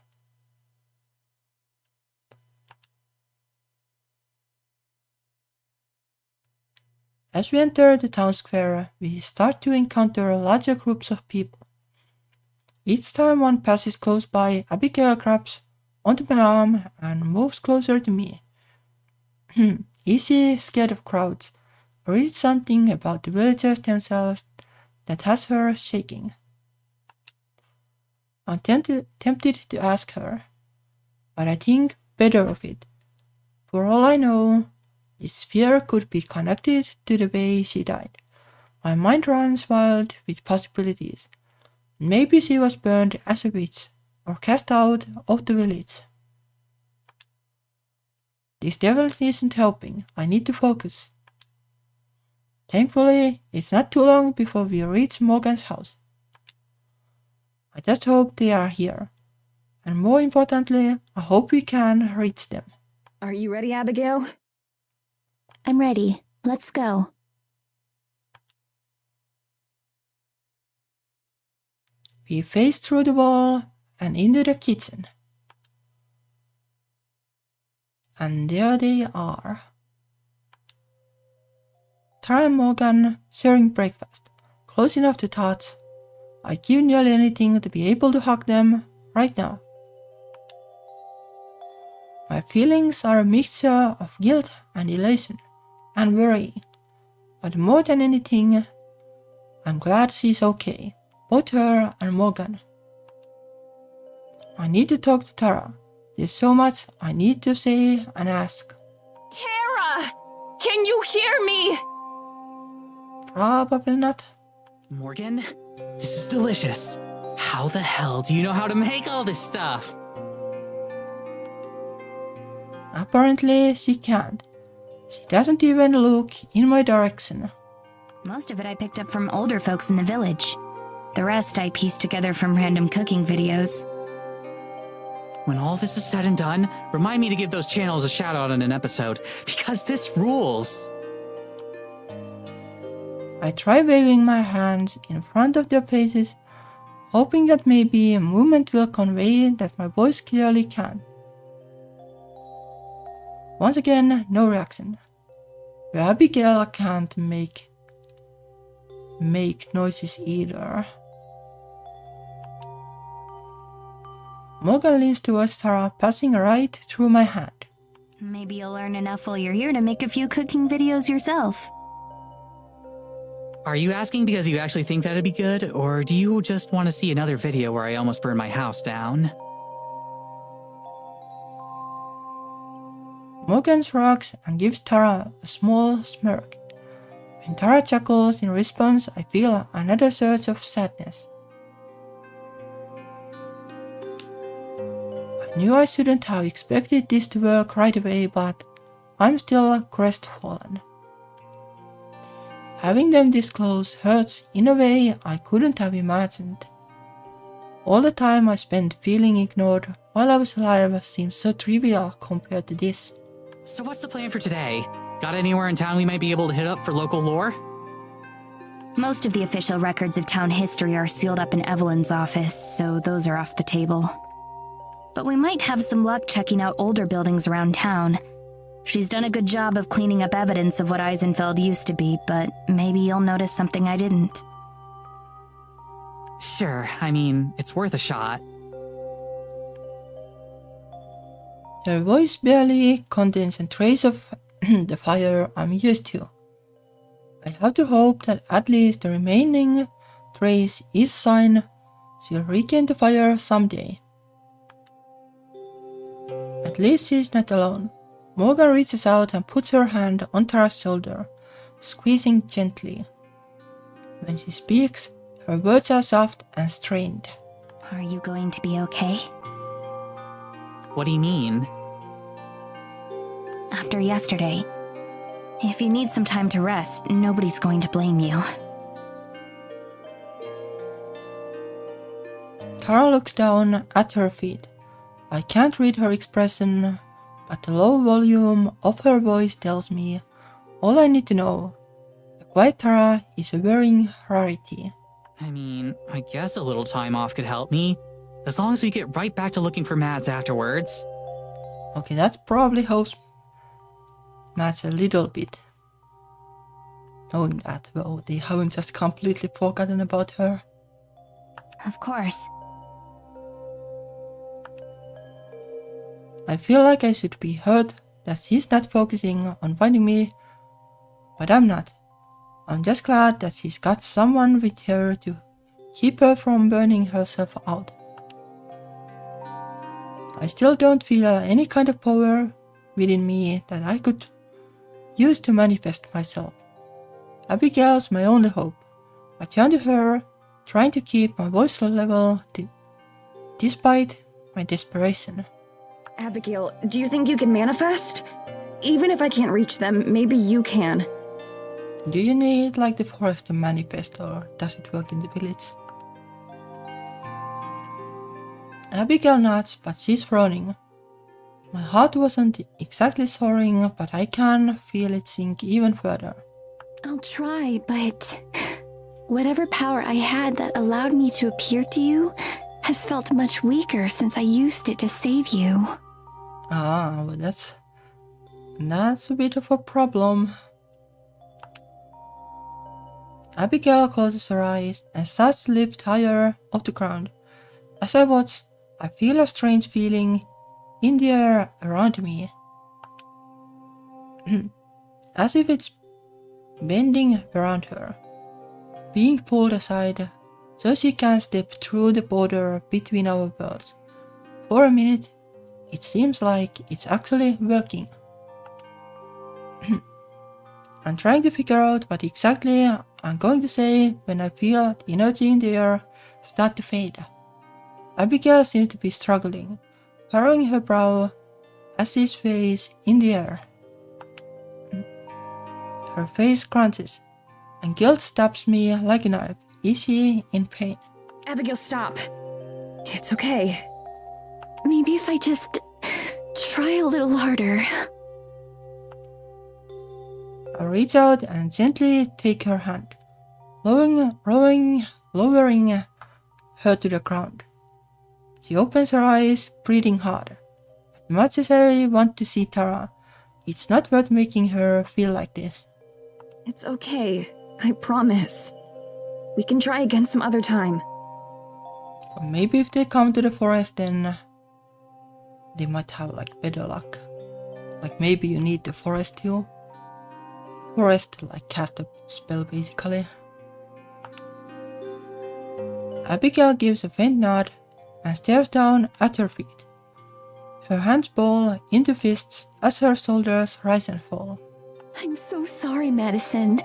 As we enter the town square, we start to encounter larger groups of people. Each time one passes close by, Abigail grabs onto my arm and moves closer to me. Is she scared of crowds, or is it something about the villagers themselves that has her shaking? I'm tempted to ask her, but I think better of it. For all I know, this fear could be connected to the way she died. My mind runs wild with possibilities. Maybe she was burned as a witch, or cast out of the village. This definitely isn't helping. I need to focus. Thankfully, it's not too long before we reach Morgan's house. I just hope they are here. And more importantly, I hope we can reach them. Are you ready, Abigail? I'm ready. Let's go. We face through the wall and into the kitchen. And there they are. Tara and Morgan sharing breakfast, close enough to touch. I'd give nearly anything to be able to hug them right now. My feelings are a mixture of guilt and elation and worry, but more than anything, I'm glad she's okay, both her and Morgan. I need to talk to Tara. There's so much I need to say and ask. Tara! Can you hear me? Probably not. Morgan, this is delicious. How the hell do you know how to make all this stuff? Apparently she can't. She doesn't even look in my direction. Most of it I picked up from older folks in the village. The rest I pieced together from random cooking videos. When all this is said and done, remind me to give those channels a shout out in an episode, because this rules. I try waving my hands in front of their faces, hoping that maybe a movement will convey that my voice clearly can. Once again, no reaction. But Abigail can't make noises either. Morgan leans towards Tara, passing right through my hand. Maybe you'll learn enough while you're here to make a few cooking videos yourself. Are you asking because you actually think that'd be good, or do you just want to see another video where I almost burned my house down? Morgan shrugs and gives Tara a small smirk. When Tara chuckles in response, I feel another surge of sadness. I knew I shouldn't have expected this to work right away, but I'm still crestfallen. Having them this close hurts in a way I couldn't have imagined. All the time I spent feeling ignored while I was alive seems so trivial compared to this. So what's the plan for today? Got anywhere in town we might be able to hit up for local lore? Most of the official records of town history are sealed up in Evelyn's office, so those are off the table. But we might have some luck checking out older buildings around town. She's done a good job of cleaning up evidence of what Eisenfeld used to be, but maybe you'll notice something I didn't. Sure, I mean, it's worth a shot. Her voice barely contains a trace of the fire I'm used to. I have to hope that at least the remaining trace is sign she'll regain the fire someday. At least she's not alone. Morgan reaches out and puts her hand on Tara's shoulder, squeezing gently. When she speaks, her words are soft and strained. Are you going to be okay? What do you mean? After yesterday, if you need some time to rest, nobody's going to blame you. Tara looks down at her feet. I can't read her expression, but the low volume of her voice tells me all I need to know. A quiet Tara is a wearing rarity. I mean, I guess a little time off could help me, as long as we get right back to looking for Mads afterwards. Okay, that probably helps Mads a little bit. Knowing that, well, they haven't just completely forgotten about her. Of course. I feel like I should be hurt that she's not focusing on finding me, but I'm not. I'm just glad that she's got someone with her to keep her from burning herself out. I still don't feel any kind of power within me that I could use to manifest myself. Abigail's my only hope. I turn to her, trying to keep my voice level despite my desperation. Abigail, do you think you can manifest? Even if I can't reach them, maybe you can. Do you need like the forest to manifest, or does it work in the village? Abigail nods, but she's frowning. My heart wasn't exactly soaring, but I can feel it sink even further. I'll try, but whatever power I had that allowed me to appear to you has felt much weaker since I used it to save you. Ah, but that's a bit of a problem. Abigail closes her eyes and starts to lift higher off the ground. As I watch, I feel a strange feeling in the air around me. As if it's bending around her, being pulled aside so she can step through the border between our worlds. For a minute, it seems like it's actually working. I'm trying to figure out what exactly I'm going to say when I feel the energy in the air start to fade. Abigail seems to be struggling, furrowing her brow as she sways in the air. Her face crunches, and guilt stabs me like a knife. Is she in pain? Abigail, stop. It's okay. Maybe if I just try a little harder. I reach out and gently take her hand, lowering her to the ground. She opens her eyes, breathing hard. As much as I want to see Tara, it's not worth making her feel like this. It's okay. I promise. We can try again some other time. Or maybe if they come to the forest, then they might have like better luck. Like maybe you need the forest heal. Forest to like cast a spell basically. Abigail gives a faint nod and stares down at her feet. Her hands ball into fists as her shoulders rise and fall. I'm so sorry, Madison.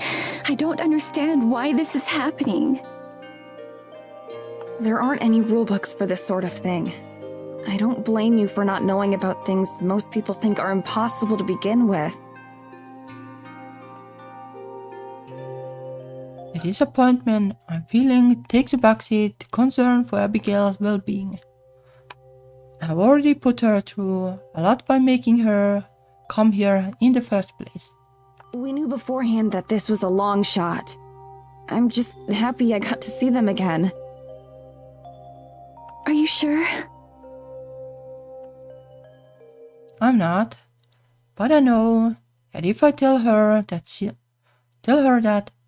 I don't understand why this is happening. There aren't any rulebooks for this sort of thing. I don't blame you for not knowing about things most people think are impossible to begin with. The disappointment I'm feeling takes a backseat to concern for Abigail's well-being. I've already put her through a lot by making her come here in the first place. We knew beforehand that this was a long shot. I'm just happy I got to see them again. Are you sure? I'm not, but I know that if I tell her that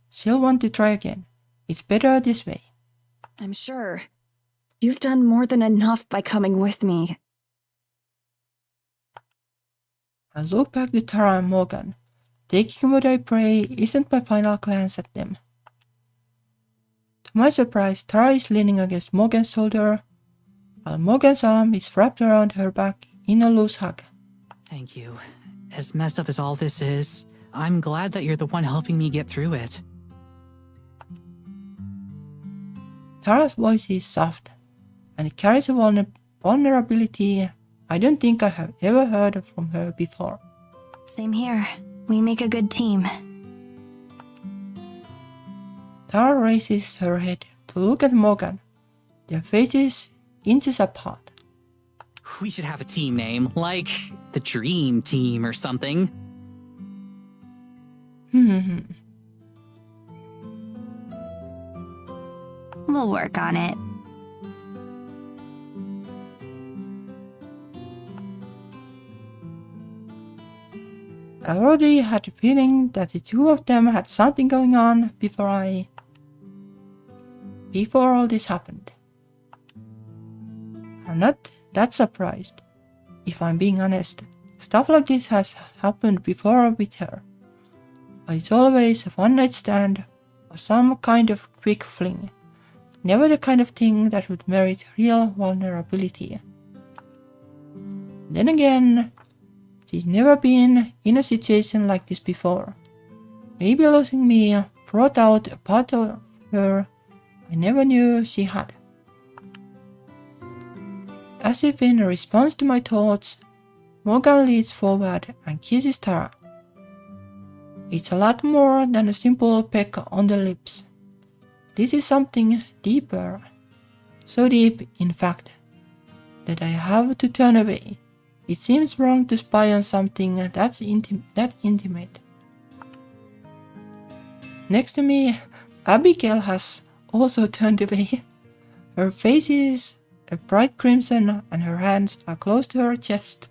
she'll want to try again. It's better this way. I'm sure. You've done more than enough by coming with me. I look back to Tara and Morgan, taking what I pray isn't my final glance at them. To my surprise, Tara is leaning against Morgan's shoulder, while Morgan's arm is wrapped around her back in a loose hug. Thank you. As messed up as all this is, I'm glad that you're the one helping me get through it. Tara's voice is soft, and it carries a vulnerability I don't think I have ever heard from her before. Same here. We make a good team. Tara raises her head to look at Morgan, their faces inches apart. We should have a team name, like the Dream Team or something. We'll work on it. I already had a feeling that the two of them had something going on before all this happened. I'm not that surprised. If I'm being honest, stuff like this has happened before with her. But it's always a one-night stand or some kind of quick fling. Never the kind of thing that would merit real vulnerability. Then again, she's never been in a situation like this before. Maybe losing me brought out a part of her I never knew she had. As if in response to my thoughts, Morgan leans forward and kisses Tara. It's a lot more than a simple peck on the lips. This is something deeper. So deep, in fact, that I have to turn away. It seems wrong to spy on something that intimate. Next to me, Abigail has also turned away. Her face is a bright crimson and her hands are close to her chest.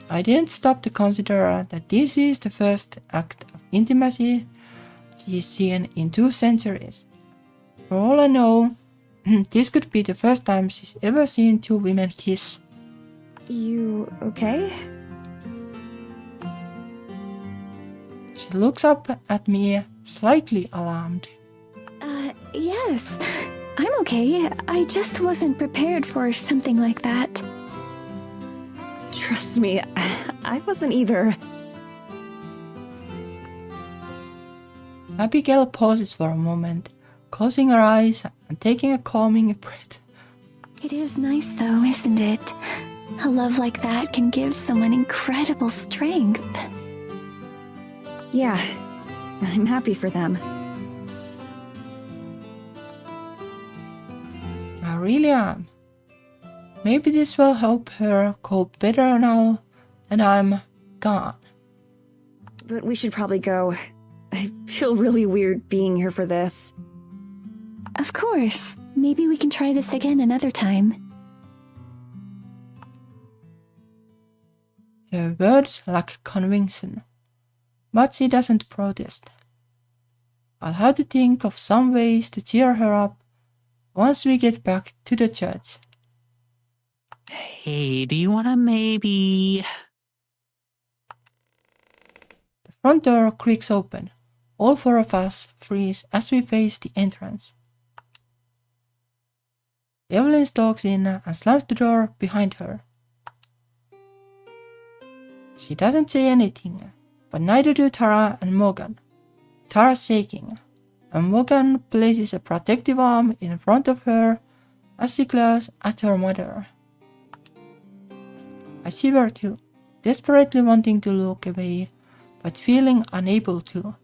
I didn't stop to consider that this is the first act of intimacy she's seen in 2 centuries. For all I know, this could be the first time she's ever seen 2 women kiss. You okay? She looks up at me, slightly alarmed. Yes. I'm okay. I just wasn't prepared for something like that. Trust me, I wasn't either. Abigail pauses for a moment, closing her eyes and taking a calming breath. It is nice though, isn't it? A love like that can give someone incredible strength. Yeah, I'm happy for them. really am. Maybe this will help her cope better now that I'm gone. But we should probably go. I feel really weird being here for this. Of course. Maybe we can try this again another time. Her words lack conviction, but she doesn't protest. I'll have to think of some ways to cheer her up once we get back to the church. Hey, do you want to maybe... The front door creaks open. All four of us freeze as we face the entrance. Evelyn stalks in and slams the door behind her. She doesn't say anything, but neither do Tara and Morgan. Tara's shaking, and Morgan places a protective arm in front of her as she glares at her mother. I shiver too, desperately wanting to look away, but feeling unable to.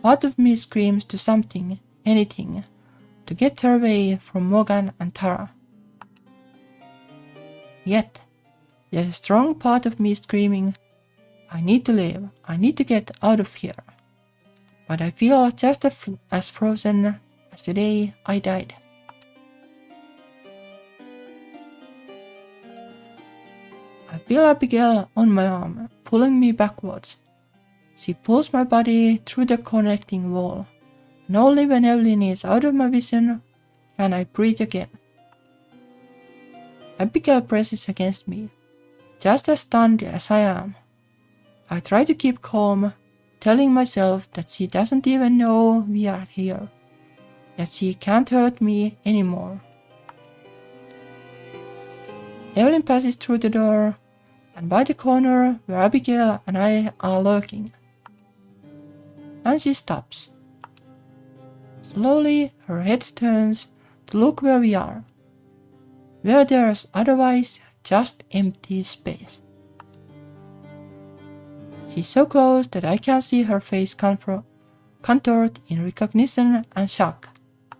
Part of me screams to something, anything, to get her away from Morgan and Tara. Yet, there's a strong part of me screaming, I need to leave, I need to get out of here. But I feel just as frozen as the day I died. I feel Abigail on my arm, pulling me backwards. She pulls my body through the connecting wall, and only when Evelyn is out of my vision can I breathe again. Abigail presses against me, just as stunned as I am. I try to keep calm, telling myself that she doesn't even know we are here, that she can't hurt me anymore. Evelyn passes through the door, and by the corner where Abigail and I are lurking. And she stops. Slowly her head turns to look where we are, where there's otherwise just empty space. She's so close that I can see her face contoured in recognition and shock.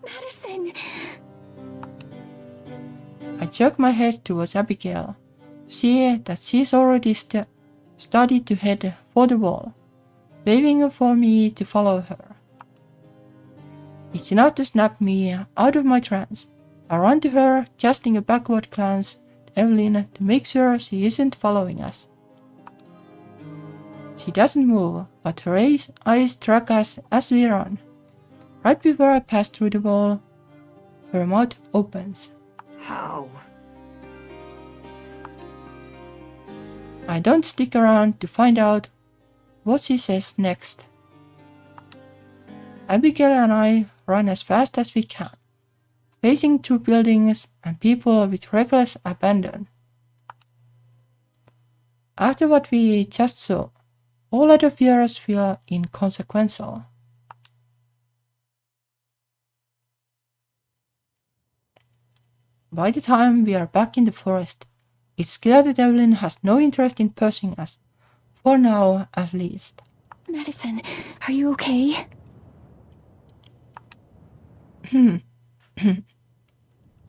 Madison! I jerk my head towards Abigail, to see that she's already started to head for the wall, waving for me to follow her. It's enough to snap me out of my trance. I run to her, casting a backward glance at Evelyn to make sure she isn't following us. She doesn't move, but her eyes track us as we run. Right before I pass through the wall, her mouth opens. How? I don't stick around to find out what she says next. Abigail and I run as fast as we can, pacing through buildings and people with reckless abandon. After what we just saw, all other fears feel inconsequential. By the time we are back in the forest, it's clear that Evelyn has no interest in pursuing us, for now at least. Madison, are you okay?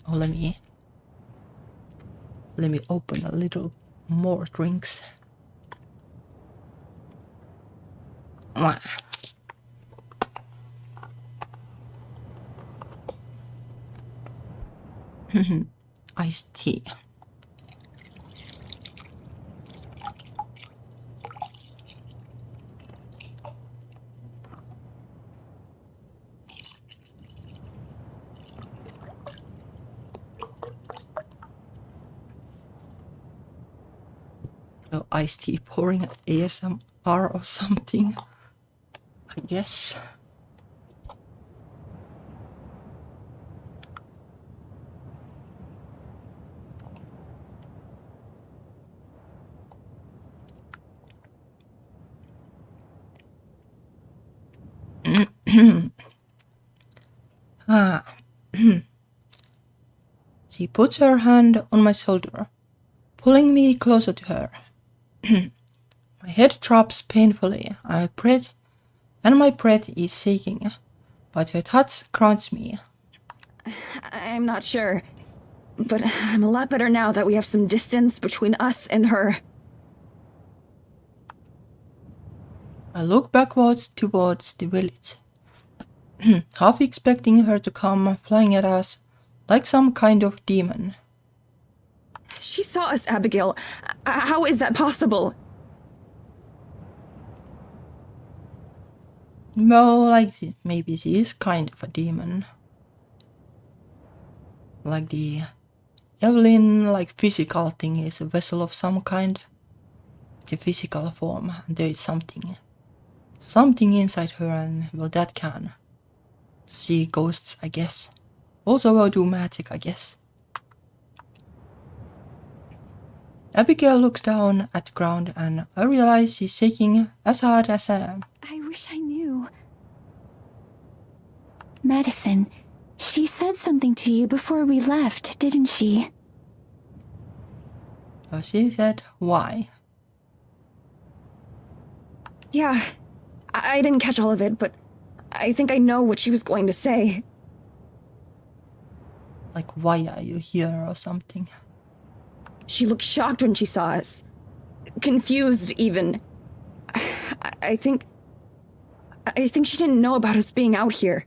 Oh, let me open a little more drinks. Mwah. Iced tea. No iced tea pouring ASMR or something, I guess. She puts her hand on my shoulder, pulling me closer to her. My head drops painfully. I breathe, and my breath is shaking, but her touch grounds me. I'm not sure. But I'm a lot better now that we have some distance between us and her. I look backwards towards the village, half expecting her to come flying at us like some kind of demon. She saw us, Abigail. How is that possible? Well, maybe she is kind of a demon. Like the Evelyn, physical thing is a vessel of some kind. The physical form, and there is something inside her, and well, that can see ghosts, I guess. Also will do magic, I guess. Abigail looks down at the ground, and I realize she's shaking as hard as I am. I wish I knew. Madison, she said something to you before we left, didn't she? She said, why? Yeah, I didn't catch all of it, but I think I know what she was going to say. Like, why are you here or something? She looked shocked when she saw us. Confused, even. I think she didn't know about us being out here.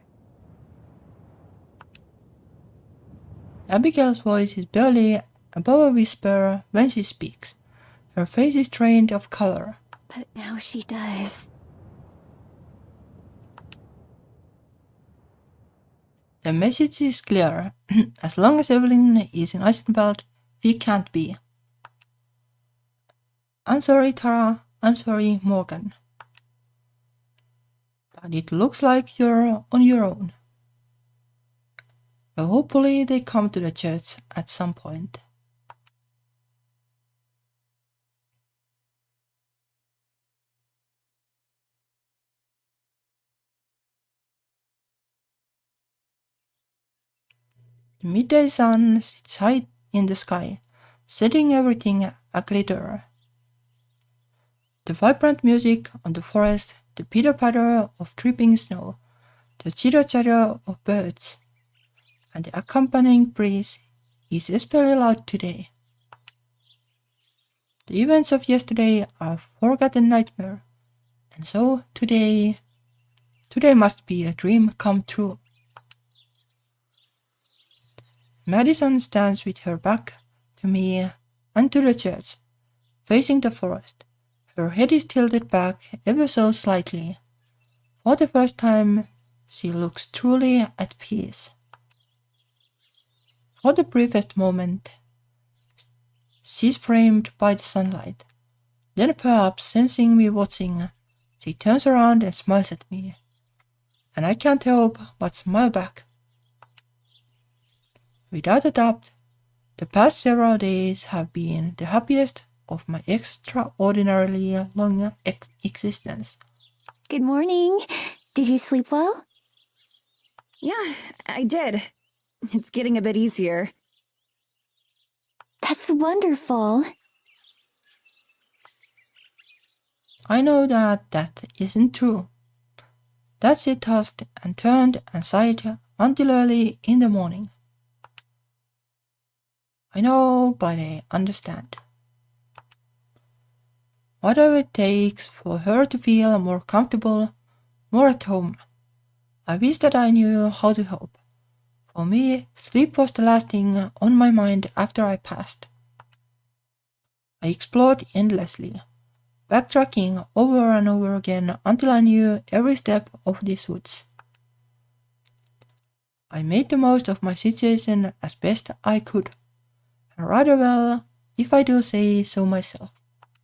Abigail's voice is barely above a whisper when she speaks. Her face is drained of color. But now she does. The message is clear. As long as Evelyn is in Eisenfeld, we can't be. I'm sorry, Tara. I'm sorry, Morgan. But it looks like you're on your own. But hopefully they come to the church at some point. The midday sun sits high in the sky, setting everything aglitter. The vibrant music on the forest, the pitter-patter of dripping snow, the chitter-chatter of birds, and the accompanying breeze is especially loud today. The events of yesterday are a forgotten nightmare, and so today must be a dream come true. Madison stands with her back to me and to the church, facing the forest. Her head is tilted back ever so slightly. For the first time, she looks truly at peace. For the briefest moment, she's framed by the sunlight. Then perhaps sensing me watching, she turns around and smiles at me. And I can't help but smile back. Without a doubt, the past several days have been the happiest of my extraordinarily long existence. Good morning. Did you sleep well? Yeah, I did. It's getting a bit easier. That's wonderful. I know that isn't true. That she tossed and turned and sighed until early in the morning. I know, but I understand. Whatever it takes for her to feel more comfortable, more at home. I wish that I knew how to help. For me, sleep was the last thing on my mind after I passed. I explored endlessly, backtracking over and over again until I knew every step of these woods. I made the most of my situation as best I could, and rather well, if I do say so myself.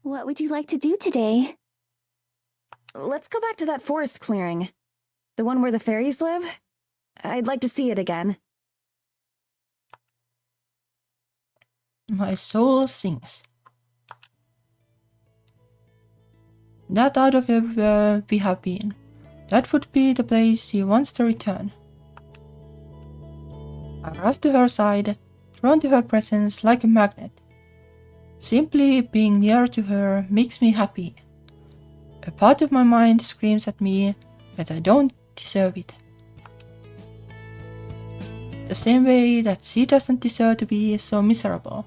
What would you like to do today? Let's go back to that forest clearing. The one where the fairies live? I'd like to see it again. My soul sings. That out of everywhere we have been, that would be the place she wants to return. I rush to her side, drawn to her presence like a magnet. Simply being near to her makes me happy. A part of my mind screams at me that I don't deserve it. the same way that she doesn't deserve to be so miserable.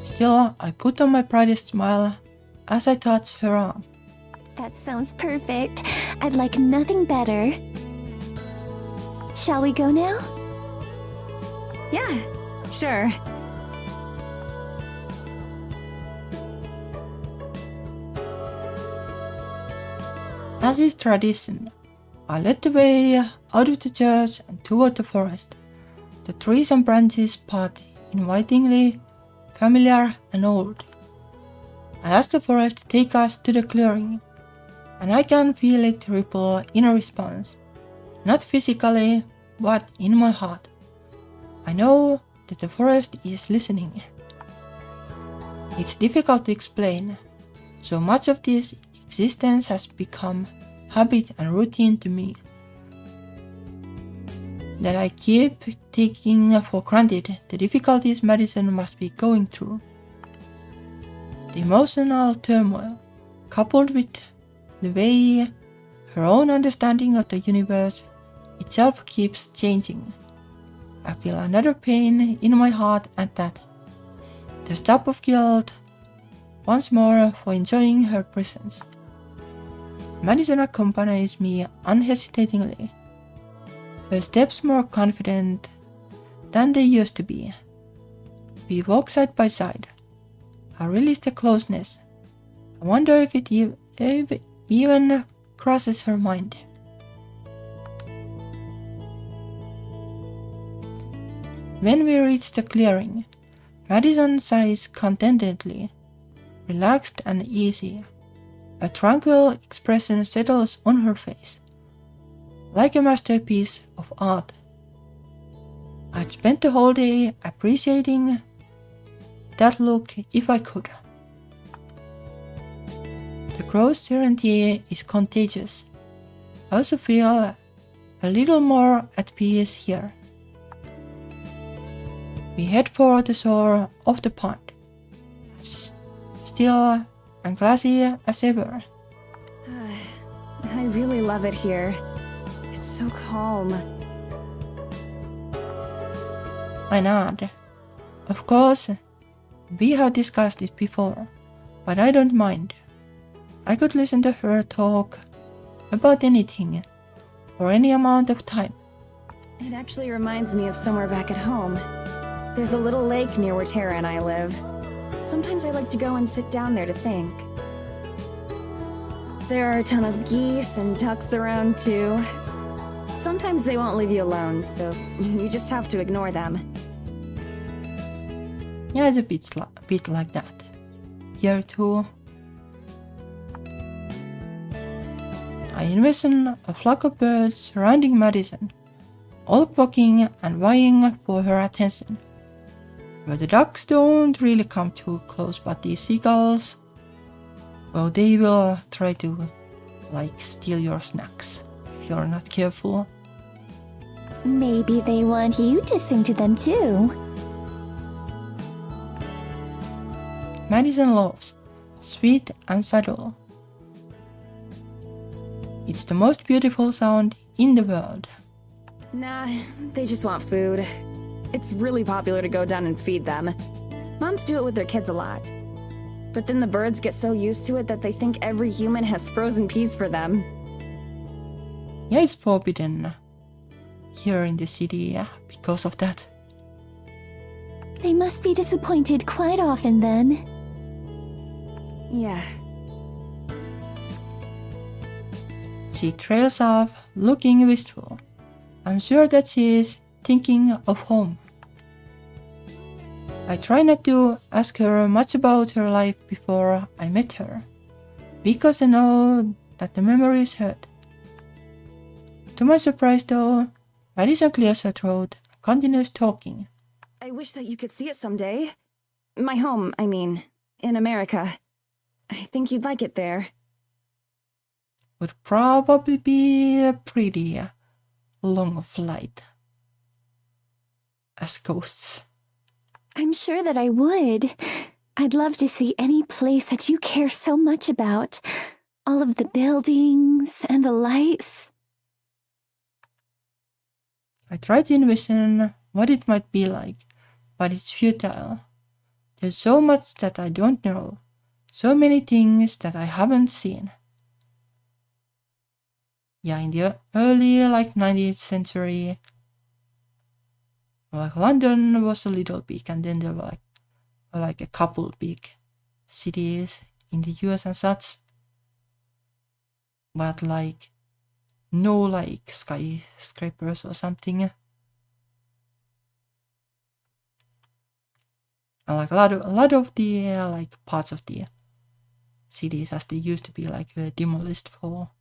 Still, I put on my brightest smile as I touch her arm. That sounds perfect. I'd like nothing better. Shall we go now? Yeah, sure. As is tradition, I led the way out of the church and toward the forest. The trees and branches part invitingly, familiar and old. I asked the forest to take us to the clearing, and I can feel it ripple in a response. Not physically, but in my heart. I know that the forest is listening. It's difficult to explain. So much of this existence has become habit and routine to me that I keep taking for granted the difficulties Madison must be going through. The emotional turmoil, coupled with the way her own understanding of the universe itself keeps changing. I feel another pain in my heart at that. The stab of guilt once more for enjoying her presence. Madison accompanies me unhesitatingly, her steps more confident than they used to be. We walk side by side. I release the closeness. I wonder if it even crosses her mind. When we reach the clearing, Madison sighs contentedly, relaxed and easy. A tranquil expression settles on her face, like a masterpiece of art. I'd spent the whole day appreciating that look if I could. The crow's serenity is contagious. I also feel a little more at peace here. We head for the shore of the pond, still and glassy as ever. I really love it here. It's so calm. I nod. Of course, we have discussed it before, but I don't mind. I could listen to her talk about anything for any amount of time. It actually reminds me of somewhere back at home. There's a little lake near where Tara and I live. Sometimes I like to go and sit down there to think. There are a ton of geese and ducks around too. Sometimes they won't leave you alone, so you just have to ignore them. Yeah, it's a bit like that. Here too. I envision a flock of birds surrounding Madison, all quacking and vying for her attention. But the ducks don't really come too close, but these seagulls, well, they will try to, steal your snacks if you're not careful. Maybe they want you to sing to them too. Madison loves, sweet and subtle. It's the most beautiful sound in the world. Nah, they just want food. It's really popular to go down and feed them. Moms do it with their kids a lot. But then the birds get so used to it that they think every human has frozen peas for them. Yeah, it's forbidden here in the city because of that. They must be disappointed quite often then. Yeah. She trails off, looking wistful. I'm sure that she is thinking of home. I try not to ask her much about her life before I met her, because I know that the memories hurt. To my surprise though, Madison clears her throat and continues talking. I wish that you could see it someday. My home, I mean, in America. I think you'd like it there. Would probably be a pretty long flight. As ghosts. I'm sure that I would. I'd love to see any place that you care so much about. All of the buildings and the lights. I try to envision what it might be like, but it's futile. There's so much that I don't know, so many things that I haven't seen. Yeah, in the early 19th century, London was a little big, and then there were a couple big cities in the US and such, but no skyscrapers or something. And a lot of the parts of the cities as they used to be were demolished for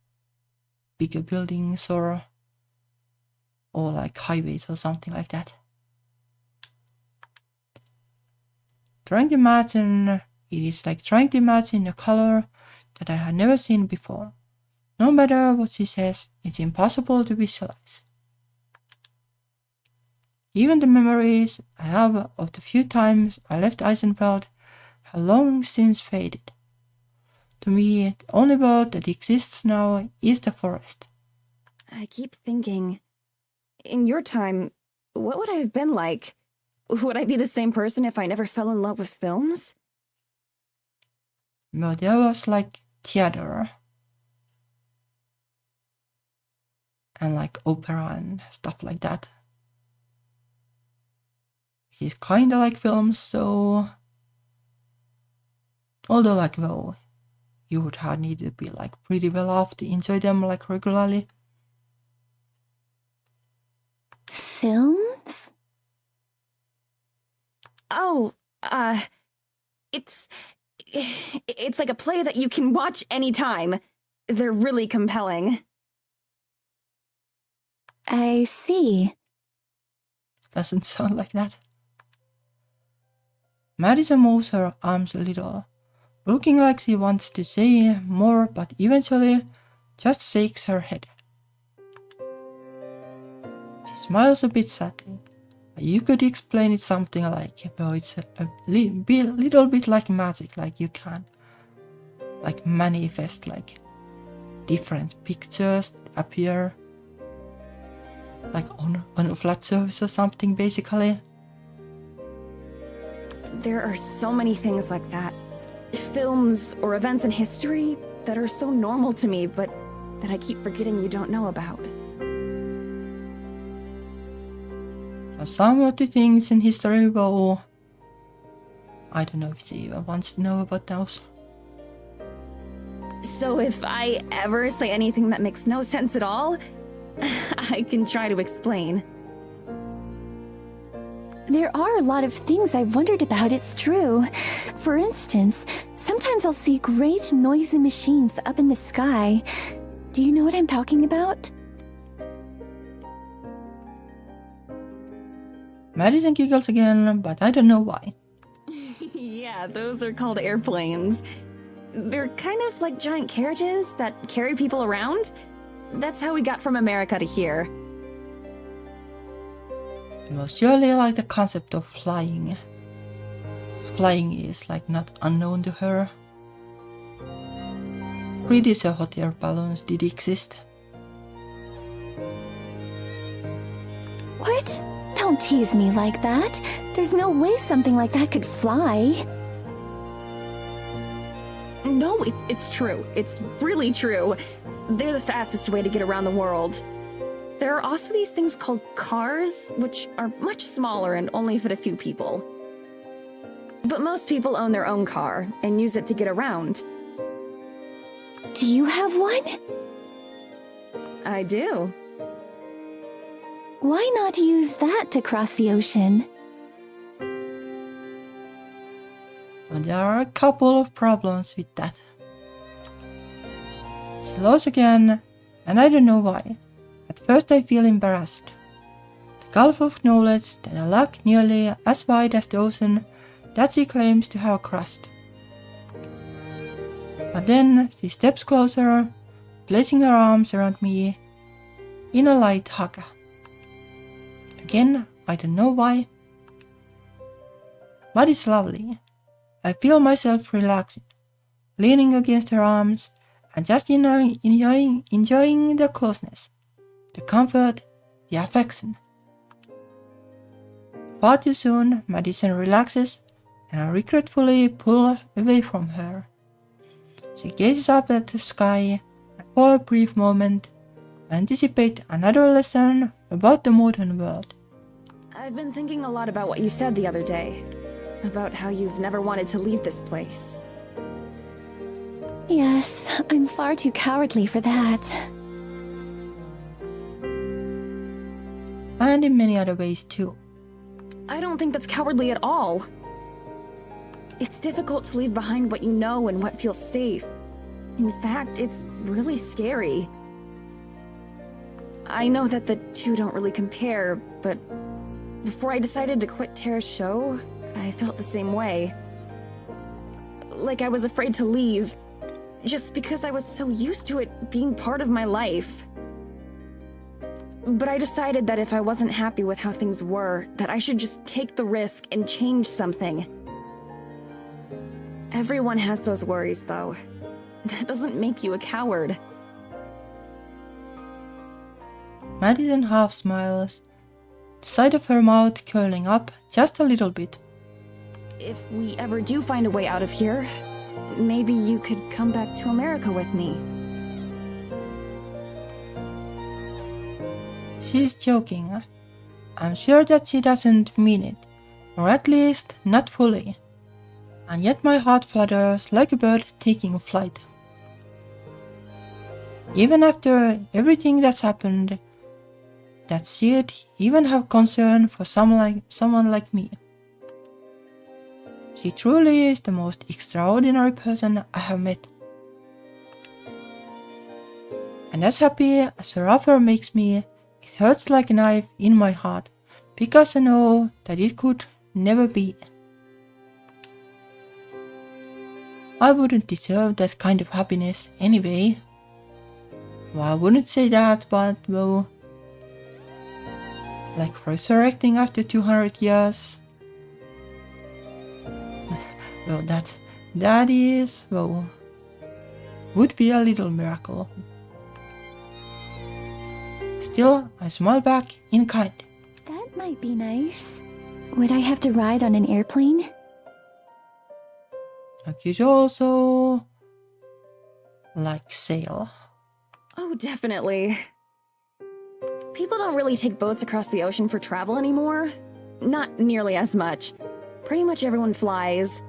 bigger buildings or highways or something like that. Trying to imagine, it is like trying to imagine a color that I had never seen before. No matter what she says, it's impossible to visualize. Even the memories I have of the few times I left Eisenfeld have long since faded. To me, the only world that exists now is the forest. I keep thinking, in your time, what would I have been like? Would I be the same person if I never fell in love with films? Well, there was theater and opera and stuff like that. It's kinda like films, so although well, you would have needed to be pretty well off to enjoy them regularly. Films? Oh, it's like a play that you can watch anytime. They're really compelling. I see. Doesn't sound like that. Madison moves her arms a little, looking like she wants to say more, but eventually just shakes her head. She smiles a bit sadly. You could explain it something well, it's a little bit like magic, you can manifest different pictures appear on a flat surface or something, basically. There are so many things like that. Films or events in history that are so normal to me, but that I keep forgetting you don't know about. Some of the things in history, well, I don't know if she even wants to know about those. So if I ever say anything that makes no sense at all, I can try to explain. There are a lot of things I've wondered about, it's true. For instance, sometimes I'll see great noisy machines up in the sky. Do you know what I'm talking about? Madison giggles again, but I don't know why. Yeah, those are called airplanes. They're kind of like giant carriages that carry people around. That's how we got from America to here. It was surely the concept of flying. Flying is not unknown to her. Pretty sure hot air balloons did exist. What? Don't tease me like that. There's no way something like that could fly. No, it's true. It's really true. They're the fastest way to get around the world. There are also these things called cars, which are much smaller and only fit a few people. But most people own their own car and use it to get around. Do you have one? I do. Why not use that to cross the ocean? And there are a couple of problems with that. She laughs again, and I don't know why. At first I feel embarrassed. The gulf of knowledge that I lack nearly as wide as the ocean that she claims to have crossed. But then she steps closer, placing her arms around me in a light hug. Again, I don't know why. But it's lovely. I feel myself relaxing, leaning against her arms and just enjoying the closeness, the comfort, the affection. Far too soon, Madison relaxes, and I regretfully pull away from her. She gazes up at the sky, and for a brief moment, I anticipate another lesson about the modern world. I've been thinking a lot about what you said the other day. About how you've never wanted to leave this place. Yes, I'm far too cowardly for that. And in many other ways too. I don't think that's cowardly at all. It's difficult to leave behind what you know and what feels safe. In fact, it's really scary. I know that the two don't really compare, but before I decided to quit Terra's show, I felt the same way. Like I was afraid to leave, just because I was so used to it being part of my life. But I decided that if I wasn't happy with how things were, that I should just take the risk and change something. Everyone has those worries, though. That doesn't make you a coward. Madison half smiles, the side of her mouth curling up just a little bit. If we ever do find a way out of here, maybe you could come back to America with me. She's joking. I'm sure that she doesn't mean it, or at least not fully. And yet my heart flutters like a bird taking flight. Even after everything that's happened, that she'd even have concern for someone like me. She truly is the most extraordinary person I have met. And as happy as her offer makes me, it hurts like a knife in my heart, because I know that it could never be. I wouldn't deserve that kind of happiness anyway. Well, I wouldn't say that, but well, like resurrecting after 200 years. Well, that is, well, would be a little miracle. Still, I smile back in kind. That might be nice. Would I have to ride on an airplane? I could also like sail. Oh, definitely. People don't really take boats across the ocean for travel anymore. Not nearly as much. Pretty much everyone flies.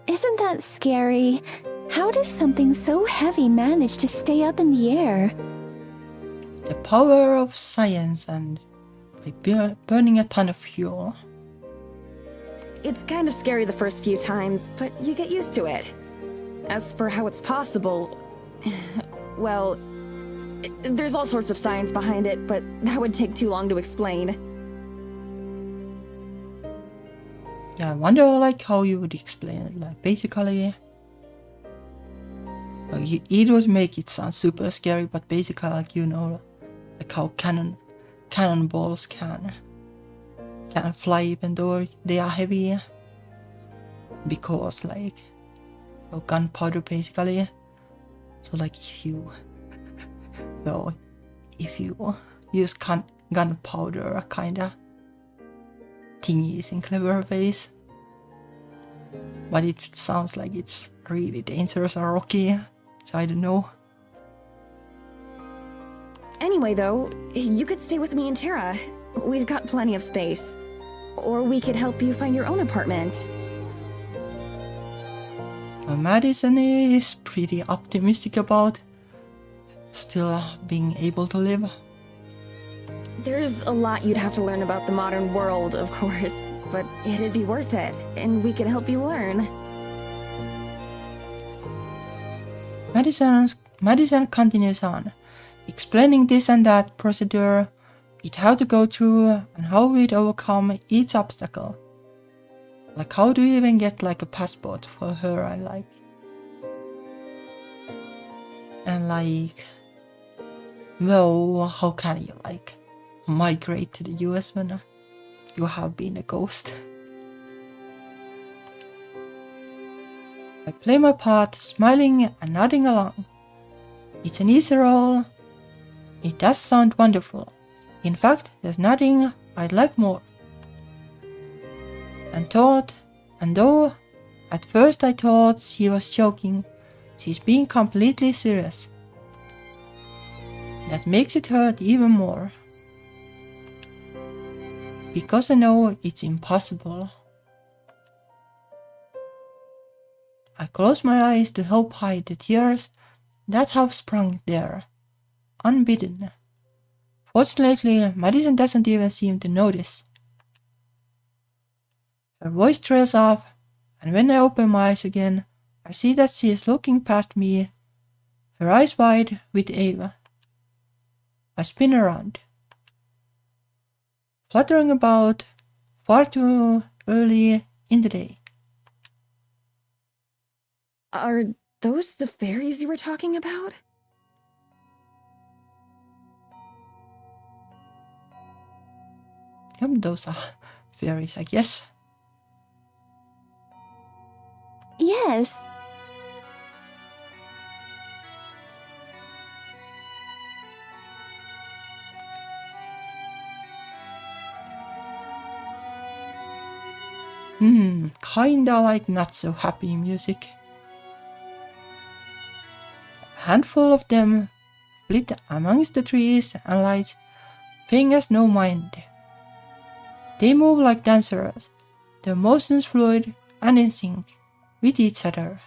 Isn't that scary? How does something so heavy manage to stay up in the air? The power of science and by burning a ton of fuel. It's kind of scary the first few times, but you get used to it. As for how it's possible, well, there's all sorts of science behind it, but that would take too long to explain. Yeah, I wonder like how you would explain it. Like basically, it would make it sound super scary, but basically like like how cannonballs can fly even though they are heavy, because like gunpowder basically. So like if you use gunpowder kinda thingies in clever ways, but it sounds like it's really dangerous or rocky, so I don't know. Anyway, though, you could stay with me and Tara. We've got plenty of space. Or we could help you find your own apartment. Well, Madison is pretty optimistic about still being able to live. There's a lot you'd have to learn about the modern world, of course, but it'd be worth it, and we could help you learn. Madison continues on, explaining this and that procedure we'd have to go through and how we'd overcome each obstacle. Like how do you even get like a passport for her and well, how can you like migrate to the US when you have been a ghost? I play my part, smiling and nodding along. It's an easy role. It does sound wonderful. In fact, there's nothing I'd like more. thought, and though at first I thought she was joking, she's being completely serious. That makes it hurt even more. Because I know it's impossible. I close my eyes to help hide the tears that have sprung there, unbidden. Fortunately, Madison doesn't even seem to notice. Her voice trails off, and when I open my eyes again, I see that she is looking past me, her eyes wide with Ava. I spin around. Fluttering about far too early in the day. Are those the fairies you were talking about? Those are fairies, I guess. Yes. Kinda like not so happy music. A handful of them flit amongst the trees and lights, paying us no mind. They move like dancers, their motions fluid and in sync with each other.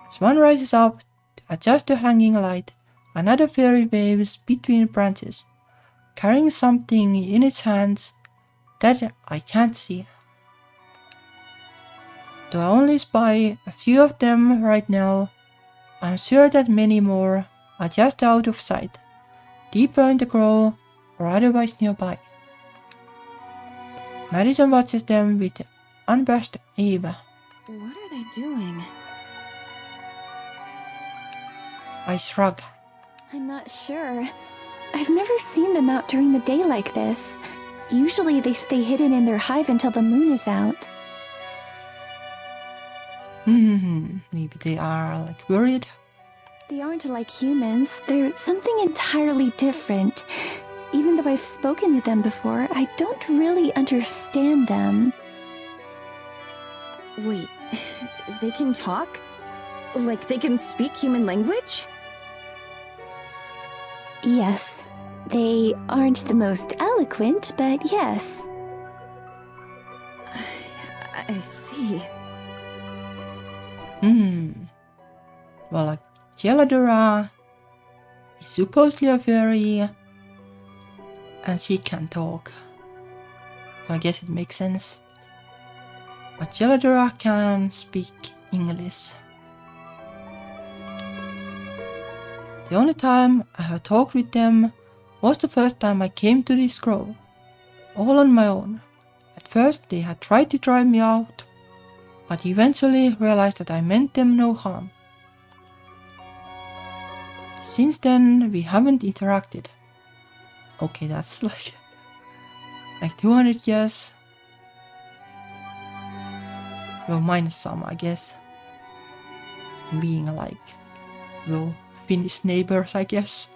As one rises up to adjust the hanging light, another fairy waves between branches, carrying something in its hands that I can't see. Though I only spy a few of them right now, I'm sure that many more are just out of sight, deeper in the grove or otherwise nearby. Madison watches them with unabashed Ava. What are they doing? I shrug. I'm not sure. I've never seen them out during the day like this. Usually they stay hidden in their hive until the moon is out. Maybe they are worried. They aren't like humans. They're something entirely different. Even though I've spoken with them before, I don't really understand them. Wait, they can talk? Like they can speak human language? Yes. They aren't the most eloquent, but yes. I see. Well, Geladora is supposedly a fairy, and she can talk. I guess it makes sense. But Geladora can speak English. The only time I have talked with them was the first time I came to this grove, all on my own. At first they had tried to drive me out, but eventually realized that I meant them no harm. Since then, we haven't interacted. Okay, that's like 200 years. Well, minus some, I guess. Being Finnish neighbors, I guess.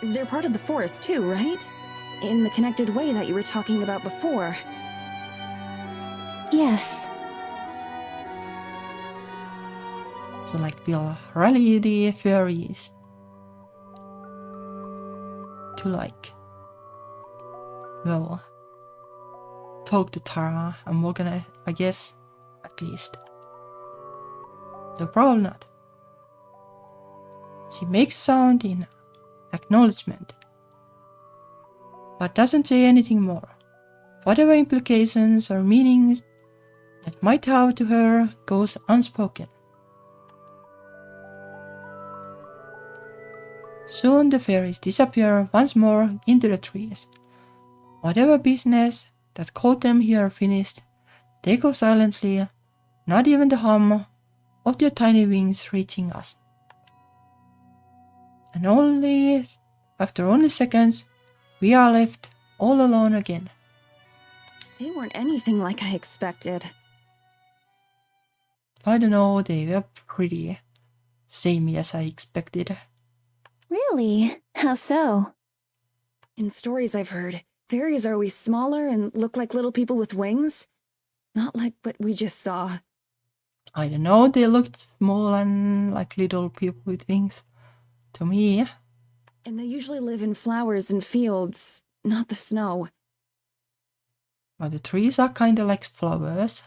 They're part of the forest too, right? In the connected way that you were talking about before. Yes. So we'll rally the fairies to talk to Tara and Morgana, I guess, at least. Though probably not. She makes a sound in acknowledgement, but doesn't say anything more. Whatever implications or meanings that might have to her goes unspoken. Soon the fairies disappear once more into the trees. Whatever business that called them here finished, they go silently, not even the hum of their tiny wings reaching us. And after only seconds, we are left all alone again. They weren't anything like I expected. I don't know, they were pretty samey as I expected. Really? How so? In stories I've heard, Fairies are always smaller and look like little people with wings. Not like what we just saw. I don't know, they looked small and like little people with wings. To me. And they usually live in flowers and fields, not the snow. But the trees are kinda like flowers.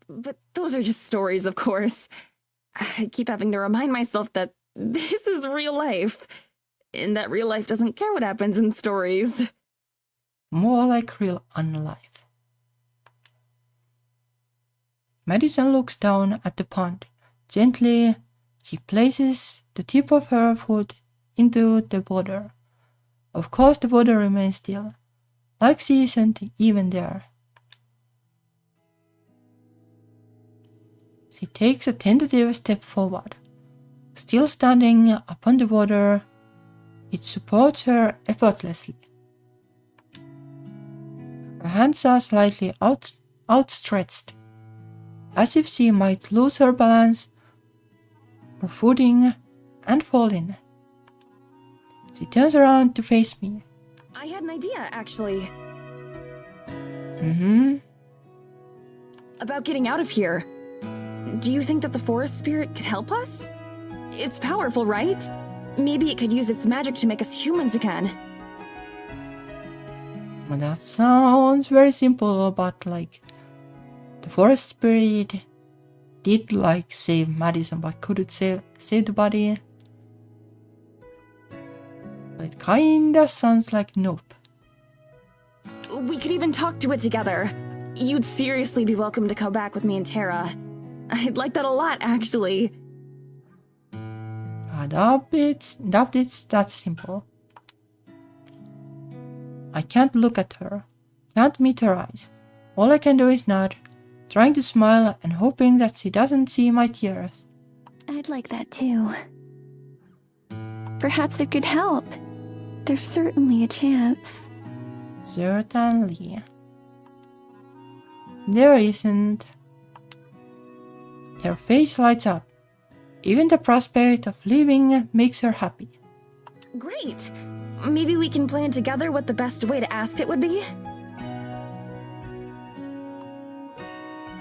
But those are just stories, of course. I keep having to remind myself that this is real life. And that real life doesn't care what happens in stories. More like real unlife. Madison looks down at the pond. Gently, she places the tip of her foot into the water. Of course, the water remains still, like she isn't even there. She takes a tentative step forward. Still standing upon the water, it supports her effortlessly. Her hands are slightly outstretched, as if she might lose her balance or footing and fall in. She turns around to face me. I had an idea, actually. About getting out of here. Do you think that the forest spirit could help us? It's powerful, right? Maybe it could use its magic to make us humans again. Well, that sounds very simple, but like the forest spirit did like save Madison, but could it save the body? It kinda sounds like nope. We could even talk to it together. You'd seriously be welcome to come back with me and Tara. I'd like that a lot, actually. Doubt it's that simple. I can't look at her, can't meet her eyes. All I can do is nod, trying to smile and hoping that she doesn't see my tears. I'd like that too. Perhaps it could help. There's certainly a chance. Certainly. There isn't. Her face lights up. Even the prospect of leaving makes her happy. Great! Maybe we can plan together what the best way to ask it would be?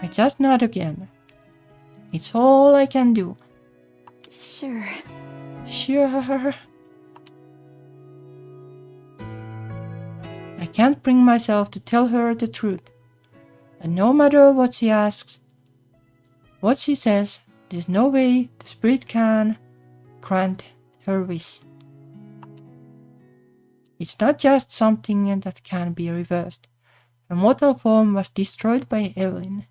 I just nod again. It's all I can do. Sure. Sure. I can't bring myself to tell her the truth. And no matter what she asks, what she says, there's no way the spirit can grant her wish. It's not just something that can be reversed. Her mortal form was destroyed by Evelyn,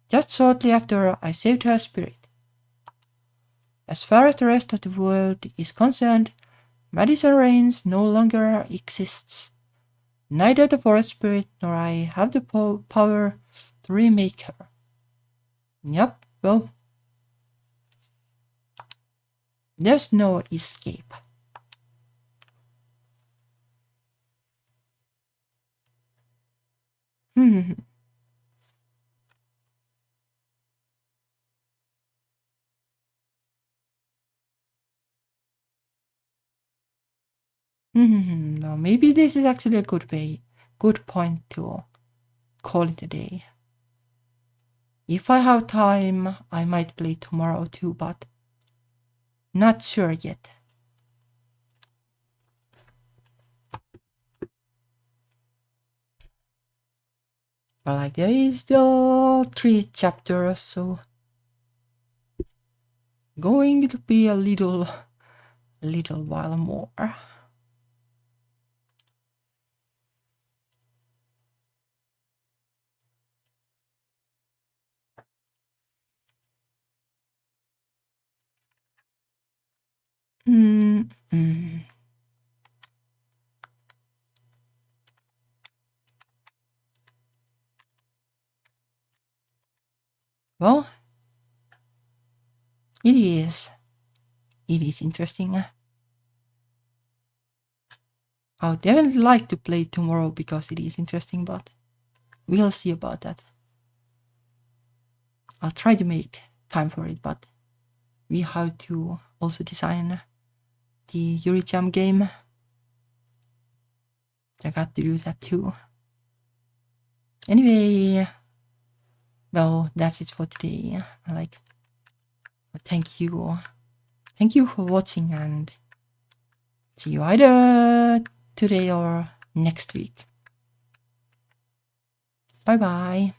just shortly after I saved her spirit. As far as the rest of the world is concerned, Madison Rains no longer exists. Neither the forest spirit nor I have the power to remake her. Yup, well, there's no escape. No, maybe this is actually a good point to call it a day. If I have time, I might play tomorrow too, but not sure yet. But like there is still 3 chapters, so going to be a little while more. Well, it is interesting. I would definitely like to play tomorrow because it is interesting, but we'll see about that. I'll try to make time for it, but we have to also design the Yuri Jam game. I got to do that too. Anyway, well, that's it for today. Thank you. Thank you for watching, and see you either today or next week. Bye bye.